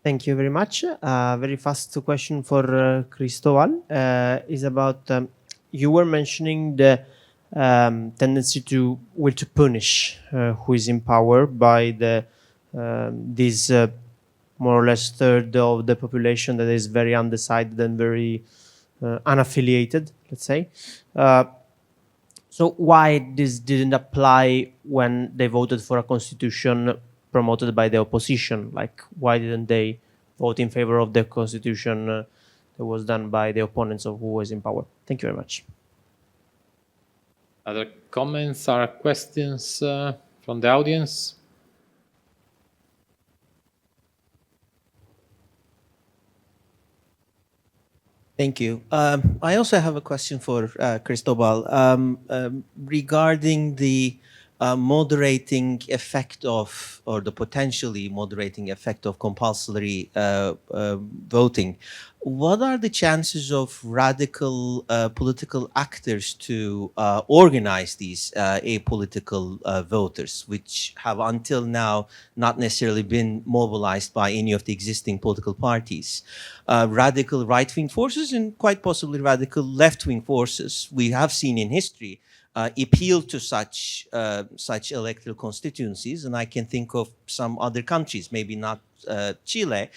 Thank you very much. Very fast question for Cristobal is about you were mentioning the tendency to punish who is in power by the this more or less third of the population that is very undecided and very unaffiliated, let's say. So why this didn't apply when they voted for a constitution promoted by the opposition? Like, why didn't they vote in favor of the constitution that was done by the opponents of who was in power? Thank you very much. Other comments or questions from the audience? Thank you. I also have a question for Cristobal regarding the moderating effect of, or the potentially moderating effect of compulsory voting. What are the chances of radical political actors to organize these apolitical voters, which have until now not necessarily been mobilized by any of the existing political parties? Radical right-wing forces and quite possibly radical left-wing forces we have seen in history appeal to such electoral constituencies, and I can think of some other countries, maybe not Chile,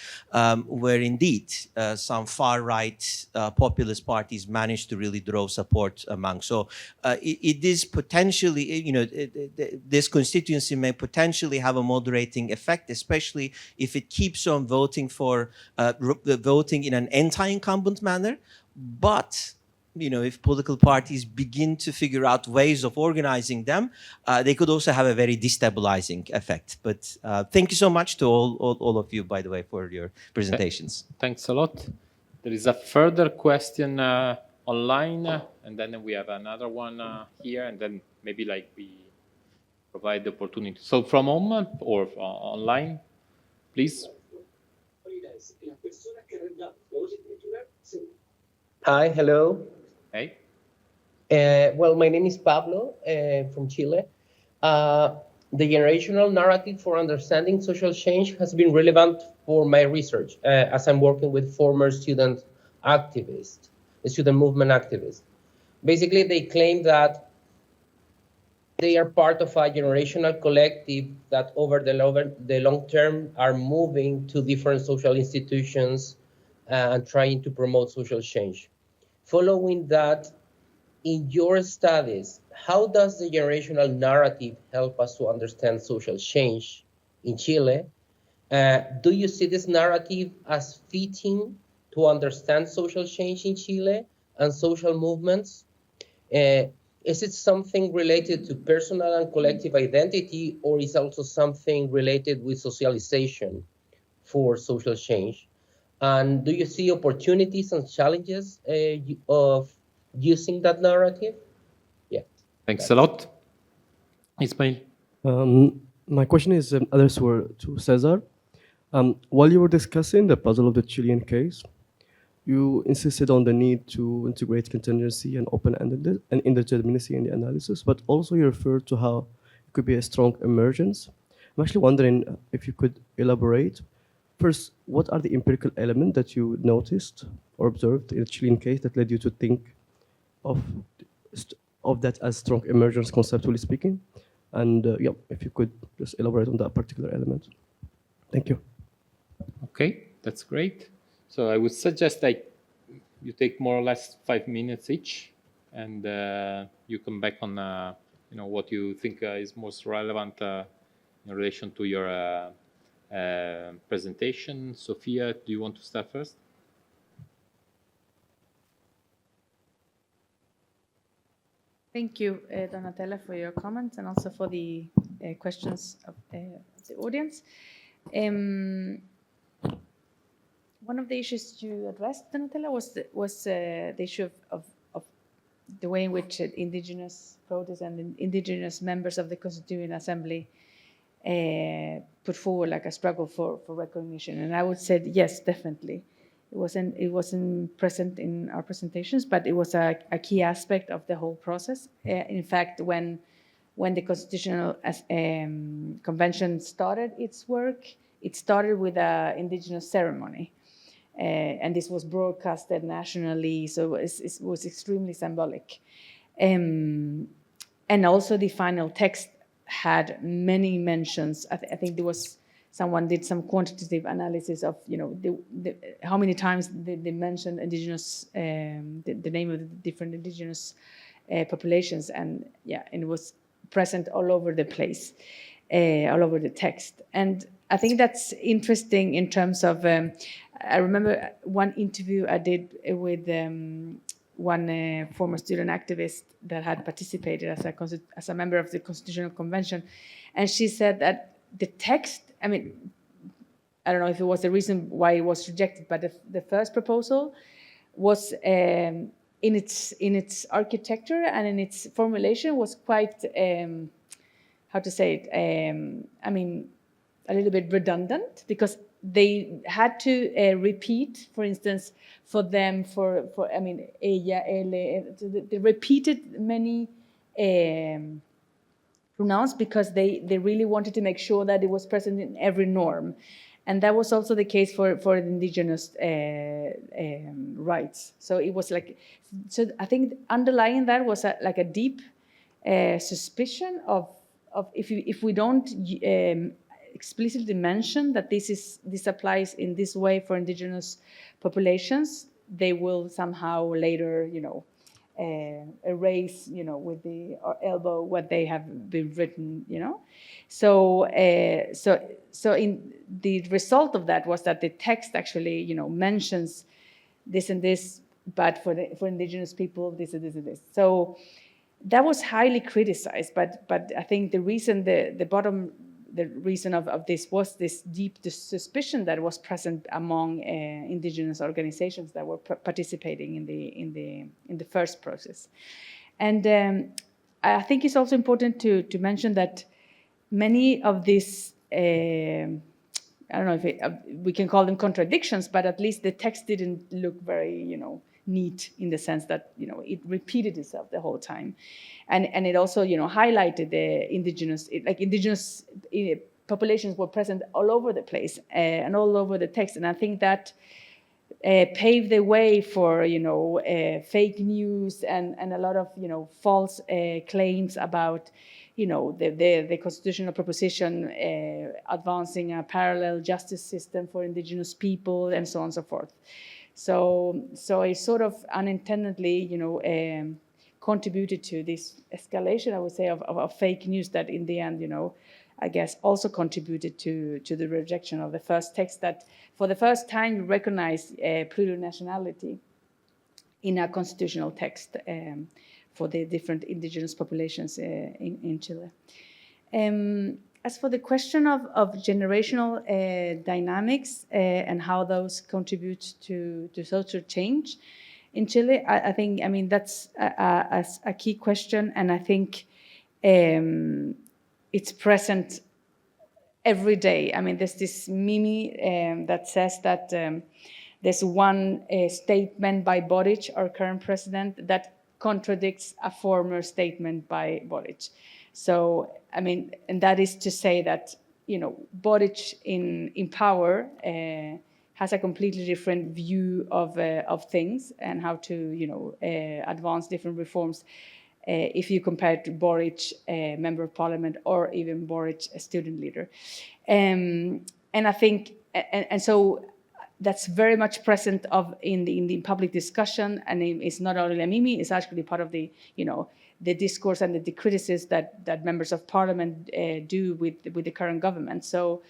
where indeed some far-right populist parties managed to really draw support among. So it is potentially, this constituency may potentially have a moderating effect, especially if it keeps on voting for voting in an anti-incumbent manner, but if political parties begin to figure out ways of organizing them, they could also have a very destabilizing effect. But thank you so much to all of you, by the way, for your presentations. Thanks a lot. There is a further question online, and then we have another one here, and then maybe like we provide the opportunity. So from home or online, please. Hi, hello. Hey. Well, my name is Pablo from Chile. The generational narrative for understanding social change has been relevant for my research as I'm working with former student activists, student movement activists. Basically, they claim that they are part of a generational collective that over the long term are moving to different social institutions and trying to promote social change. Following that, in your studies, how does the generational narrative help us to understand social change in Chile? Do you see this narrative as fitting to understand social change in Chile and social movements? Is it something related to personal and collective identity, or is also something related with socialization for social change? And do you see opportunities and challenges of using that narrative? Yeah. Thanks a lot. Ismail. My question is others were to Cesar. While you were discussing the puzzle of the Chilean case, you insisted on the need to integrate contingency and open-endedness and indeterminacy in the analysis, but also you referred to how it could be a strong emergence. I'm actually wondering if you could elaborate. First, what are the empirical elements that you noticed or observed in the Chilean case that led you to think of that as strong emergence, conceptually speaking? And yeah, if you could just elaborate on that particular element. Thank you. Okay, that's great. So I would suggest like you take more or less 5 minutes each, and you come back on what you think is most relevant in relation to your presentation. Sofia, do you want to start first? Thank you, Donatella, for your comments and also for the questions of the audience. One of the issues you addressed, Donatella, was the issue of the way in which indigenous protests and indigenous members of the Constituent Assembly put forward like a struggle for recognition. And I would say yes, definitely. It wasn't present in our presentations, but it was a key aspect of the whole process. In fact, when the Constitutional Convention started its work, it started with an indigenous ceremony. And this was broadcasted nationally, so it was extremely symbolic. And also the final text had many mentions. I think there was someone did some quantitative analysis of how many times they mentioned indigenous, the name of the different indigenous populations, and it was present all over the place, all over the text. And I think that's interesting in terms of. I remember one interview I did with one former student activist that had participated as a member of the Constitutional Convention, and she said that the text, I mean, I don't know if it was the reason why it was rejected, but the first proposal was in its architecture and in its formulation was quite, how to say it, I mean, a little bit redundant, because they had to repeat, for instance, for them, I mean, ella, ele, they repeated many pronouns because they really wanted to make sure that it was present in every norm. And that was also the case for the indigenous rights. So it was like, so I think underlying that was like a deep suspicion of if we don't explicitly mention that this applies in this way for indigenous populations, they will somehow later, erase, with the elbow what they have been written, So in the result of that was that the text actually, mentions this and this, but for indigenous people, this and this and this. So that was highly criticized, but I think the reason the the reason of this was this deep suspicion that was present among indigenous organizations that were participating in the first process. And I think it's also important to mention that many of these, I don't know if we can call them contradictions, but at least the text didn't look very, neat in the sense that, it repeated itself the whole time. And it also, highlighted the indigenous populations were present all over the place and all over the text. And I think that paved the way for, fake news and a lot of, false claims about, the constitutional proposition advancing a parallel justice system for indigenous people and so on and so forth. So it sort of unintendedly, contributed to this escalation, I would say, of fake news that in the end, I guess also contributed to the rejection of the first text that for the first time recognized plurinationality in a constitutional text for the different indigenous populations in Chile. As for the question of generational dynamics and how those contribute to social change in Chile, I think, that's a key question, and I think it's present every day. There's this meme that says that there's one statement by Boric, our current president, that contradicts a former statement by Boric. So, and that is to say that, Boric in power has a completely different view of things and how to, advance different reforms if you compare it to Boric, member of parliament, or even Boric, a student leader. And I think, and so that's very much present in the public discussion, and it's not only a meme, it's actually part of the, the discourse and the criticism that members of parliament do with the current government. So,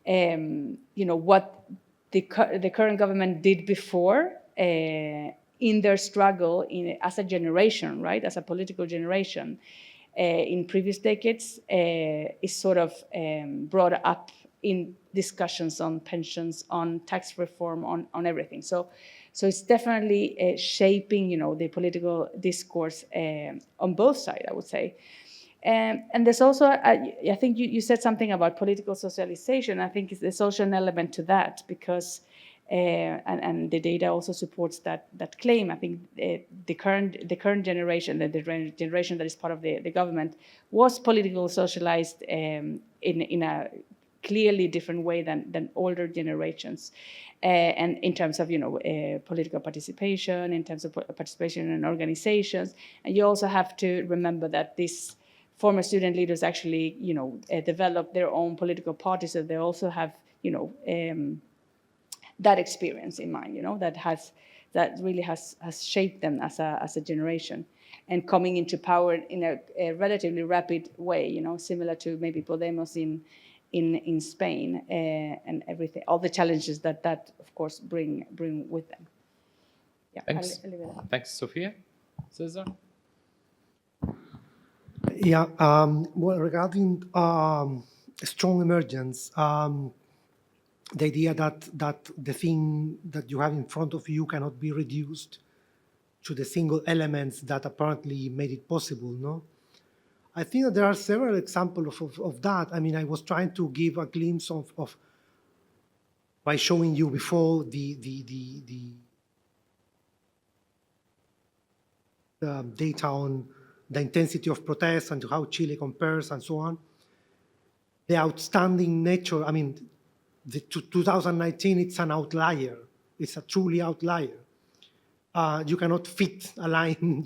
what the current government did before in their struggle as a generation, right, as a political generation in previous decades is sort of brought up in discussions on pensions, on tax reform, on everything. So it's definitely shaping, the political discourse on both sides, I would say. And there's also, I think you said something about political socialization. I think there's also an element to that because, and the data also supports that claim. I think the current generation, the generation that is part of the government, was politically socialized in a clearly different way than older generations, and in terms of political participation, in terms of participation in organizations. And you also have to remember that these former student leaders actually developed their own political parties, so they also have that experience in mind, that really has shaped them as a generation, and coming into power in a relatively rapid way, similar to maybe Podemos in Spain, and everything, all the challenges that of course bring with them. Yeah, Thanks. I'll leave it at that. Thanks, Sofia. Cesar? Yeah, well, regarding strong emergence, the idea that the thing that you have in front of you cannot be reduced to the single elements that apparently made it possible, no? I think that there are several examples of that. I was trying to give a glimpse of by showing you before the data on the intensity of protests and how Chile compares and so on. The outstanding nature, the 2019, it's an outlier. It's a truly outlier. You cannot fit a line,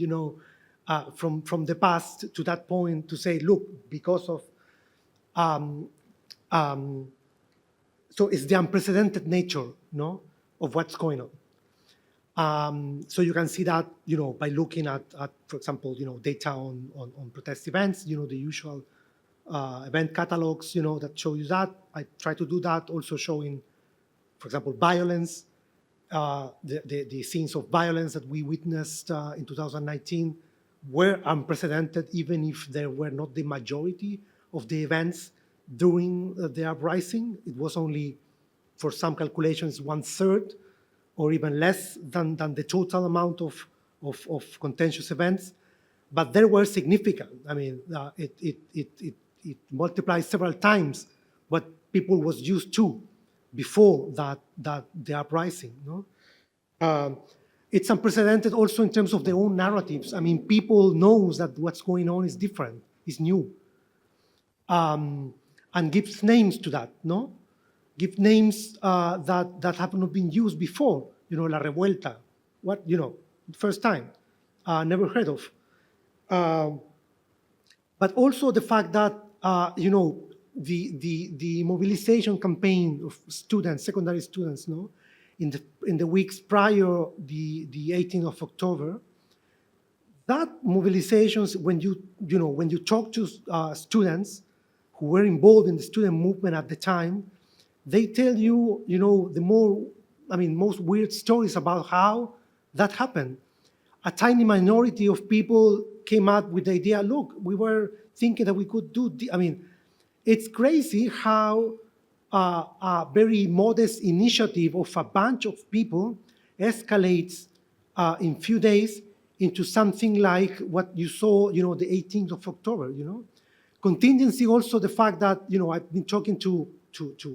from the past to that point to say, look, because of, so it's the unprecedented nature, no, of what's going on. So you can see that, by looking at, for example, data on protest events, the usual event catalogs, that show you that. I try to do that, also showing, for example, violence, the scenes of violence that we witnessed in 2019 were unprecedented, even if there were not the majority of the events during the uprising. It was only, for some calculations, 1/3 or even less than the total amount of contentious events, but they were significant. I mean, it multiplied several times what people was used to before the uprising. No? It's unprecedented also in terms of their own narratives. I mean, people knows that what's going on is different, is new, and gives names to that, no? Give names that have not been used before, La Revuelta, what, first time, never heard of. But also the fact that, the mobilization campaign of students, secondary students, no? In the weeks prior the 18th of October, that mobilizations, when you talk to students who were involved in the student movement at the time, they tell you, the most weird stories about how that happened. A tiny minority of people came up with the idea, look, we were thinking that we could do, it's crazy how a very modest initiative of a bunch of people escalates in few days into something like what you saw, the 18th of October, Contingency, also the fact that, I've been talking to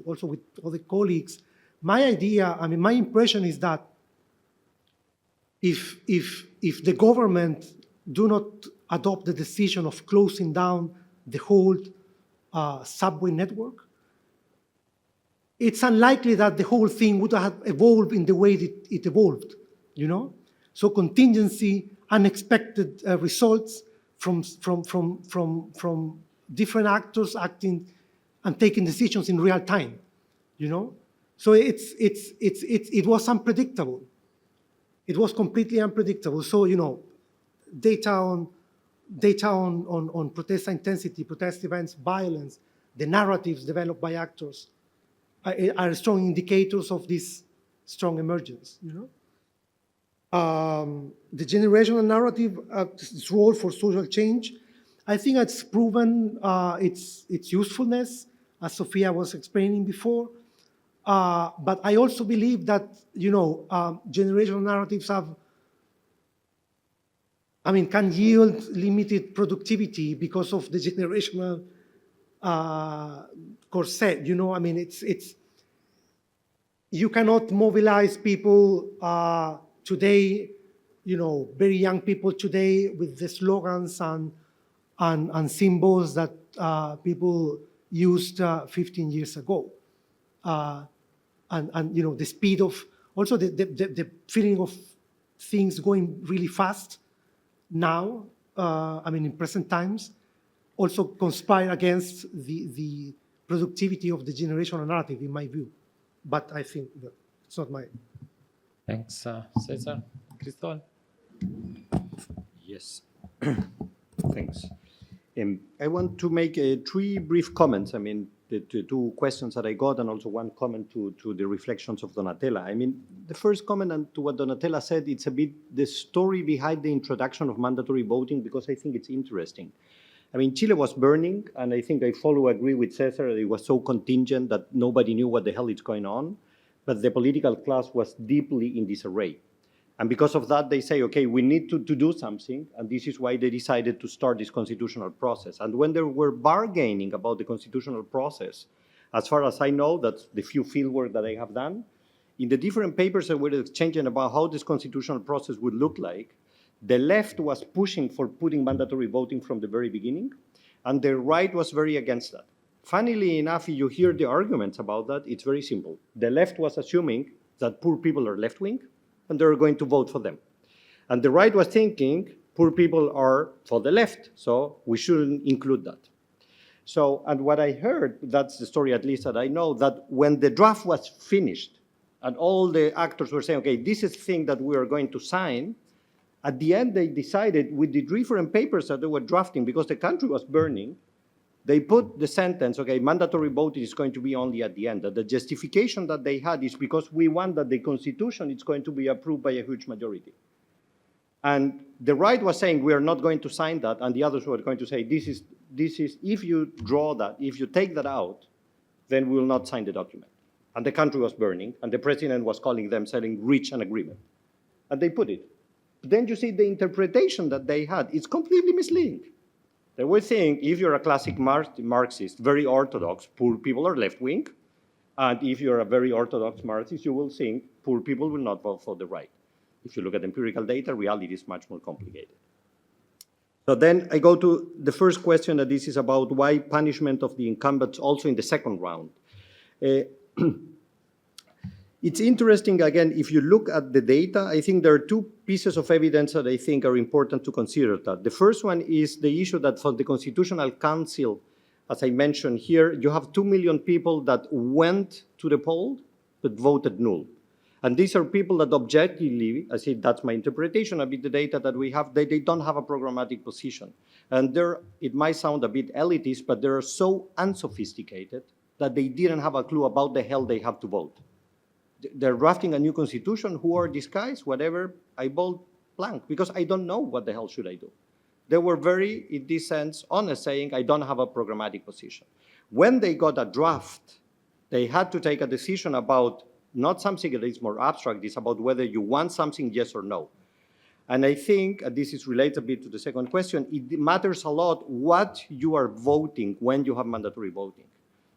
also with other colleagues. My idea, my impression is that if the government do not adopt the decision of closing down the whole subway network, it's unlikely that the whole thing would have evolved in the way that it evolved, So contingency, unexpected results from different actors acting and taking decisions in real time, So it was unpredictable. It was completely unpredictable. So, data on protest intensity, protest events, violence, the narratives developed by actors are strong indicators of this strong emergence, The generational narrative, its role for social change, I think it's proven its usefulness, as Sofia was explaining before. But I also believe that, generational narratives can yield limited productivity because of the generational corset. It's you cannot mobilize people today, very young people today with the slogans and symbols that people used 15 years ago. And the speed of, also the feeling of things going really fast now, in present times, also conspire against the productivity of the generational narrative, in my view. But I think that it's not my... Thanks, Cesar. Cristobal? Yes, thanks. I want to make 3 brief comments. The 2 questions that I got, and also 1 comment to the reflections of Donatella. The first comment, and to what Donatella said, it's a bit the story behind the introduction of mandatory voting, because I think it's interesting. Chile was burning, and I think I agree with Cesar, that it was so contingent that nobody knew what the hell is going on, but the political class was deeply in disarray. And because of that, they say, okay, we need to do something, and this is why they decided to start this constitutional process. And when they were bargaining about the constitutional process, as far as I know, that's the few fieldwork that I have done, in the different papers that were exchanging about how this constitutional process would look like, the left was pushing for putting mandatory voting from the very beginning, and the right was very against that. Funnily enough, you hear the arguments about that, it's very simple. The left was assuming that poor people are left-wing, and they're going to vote for them. And the right was thinking poor people are for the left, so we shouldn't include that. So, and what I heard, that's the story at least that I know, that when the draft was finished and all the actors were saying, okay, this is the thing that we are going to sign, at the end they decided with the different papers that they were drafting, because the country was burning, they put the sentence, okay, mandatory voting is going to be only at the end. That the justification that they had is because we want that the Constitution is going to be approved by a huge majority. And the right was saying, we are not going to sign that, and the others were going to say, this is, if you draw that, if you take that out, then we will not sign the document. And the country was burning, and the president was calling them, saying, reach an agreement. And they put it. But then you see the interpretation that they had. It's completely misleading. They were saying, if you're a classic Marxist, very orthodox, poor people are left-wing. And if you're a very orthodox Marxist, you will think poor people will not vote for the right. If you look at empirical data, reality is much more complicated. So then I go to the first question, that this is about why punishment of the incumbents also in the second round. It's interesting, again, if you look at the data, I think there are two pieces of evidence that I think are important to consider. That. The first one is the issue that for the Constitutional Council, as I mentioned here, you have 2 million people that went to the poll but voted null. And these are people that objectively, I say that's my interpretation of the data that we have, they don't have a programmatic position. And it might sound a bit elitist, but they're so unsophisticated that they didn't have a clue about the hell they have to vote. They're drafting a new constitution, who are these guys, whatever, I vote blank, because I don't know what the hell should I do. They were very, in this sense, honest, saying, I don't have a programmatic position. When they got a draft, they had to take a decision about not something that is more abstract, it's about whether you want something, yes or no. And I think, and this is related a bit to the second question, it matters a lot what you are voting when you have mandatory voting.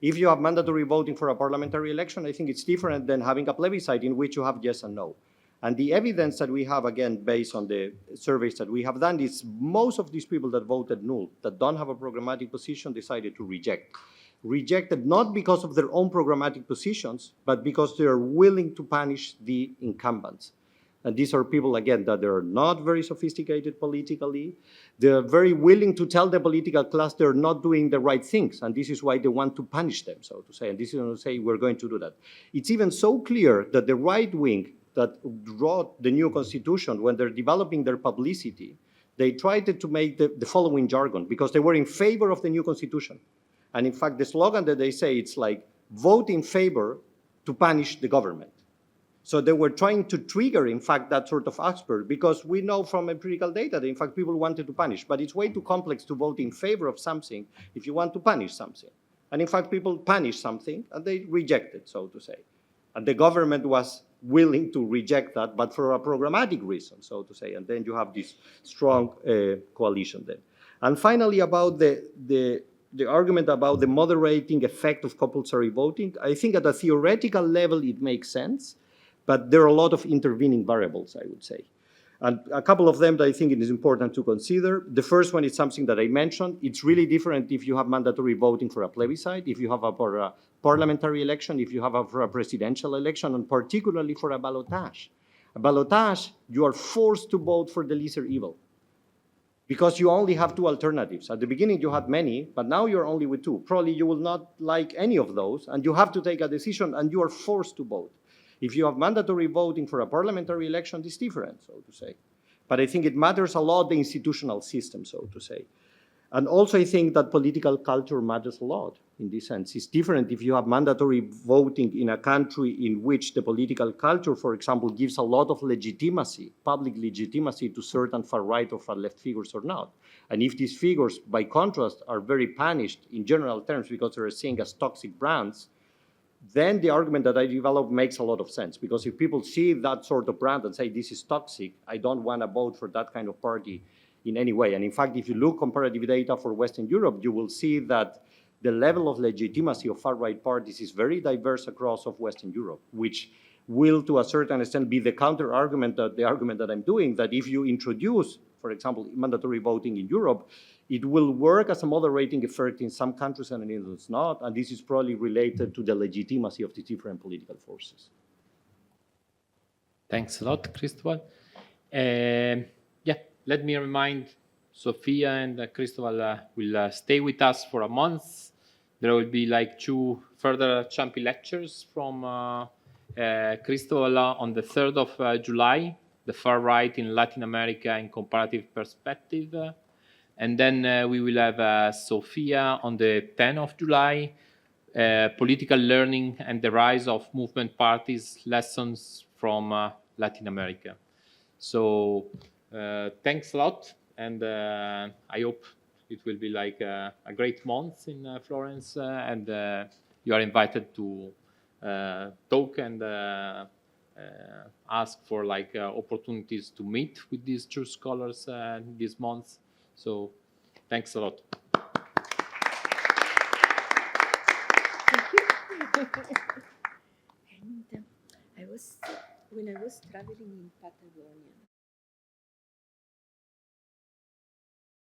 If you have mandatory voting for a parliamentary election, I think it's different than having a plebiscite in which you have yes and no. And the evidence that we have, again, based on the surveys that we have done, is most of these people that voted null, that don't have a programmatic position, decided to reject. Rejected not because of their own programmatic positions, but because they are willing to punish the incumbents. And these are people, again, that are not very sophisticated politically. They're very willing to tell the political class they're not doing the right things, and this is why they want to punish them, so to say. And this is to say, we're going to do that. It's even so clear that the right wing that wrote the new constitution, when they're developing their publicity, they tried to make the following jargon, because they were in favor of the new constitution. And in fact, the slogan that they say, it's like, vote in favor to punish the government. So they were trying to trigger, in fact, that sort of aspect, because we know from empirical data that, in fact, people wanted to punish. But it's way too complex to vote in favor of something if you want to punish something. And in fact, people punish something, and they reject it, so to say. And the government was willing to reject that, but for a programmatic reason, so to say. And then you have this strong coalition then. And finally, about the argument about the moderating effect of compulsory voting, I think at a theoretical level it makes sense. But there are a lot of intervening variables, I would say. And a couple of them that I think it is important to consider. The first one is something that I mentioned. It's really different if you have mandatory voting for a plebiscite, if you have for a parliamentary election, if you have for a presidential election, and particularly for a ballotage. A ballotage, you are forced to vote for the lesser evil, because you only have two alternatives. At the beginning, you had many, but now you're only with two. Probably you will not like any of those, and you have to take a decision, and you are forced to vote. If you have mandatory voting for a parliamentary election, it's different, so to say. But I think it matters a lot, the institutional system, so to say. And also I think that political culture matters a lot in this sense. It's different if you have mandatory voting in a country in which the political culture, for example, gives a lot of legitimacy, public legitimacy to certain far-right or far-left figures or not. And if these figures, by contrast, are very punished in general terms because they're seen as toxic brands, then the argument that I develop makes a lot of sense. Because if people see that sort of brand and say, this is toxic, I don't want to vote for that kind of party in any way. And in fact, if you look comparative data for Western Europe, you will see that the level of legitimacy of far-right parties is very diverse across of Western Europe, which will, to a certain extent, be the counter-argument, the argument that I'm doing, that if you introduce, for example, mandatory voting in Europe, it will work as a moderating effect in some countries and in others not, and this is probably related to the legitimacy of the different political forces. Thanks a lot, Cristobal. Let me remind Sofia and Cristobal will stay with us for a month. There will be like 2 further Ciampi lectures from Cristobal on the 3rd of July, the far right in Latin America in comparative perspective. And then we will have Sofia on the 10th of July, political learning and the rise of movement parties, lessons from Latin America. So thanks a lot, and I hope it will be like a great month in Florence, and you are invited to talk and ask for like opportunities to meet with these true scholars this month. So thanks a lot. And when I was traveling in Patagonia,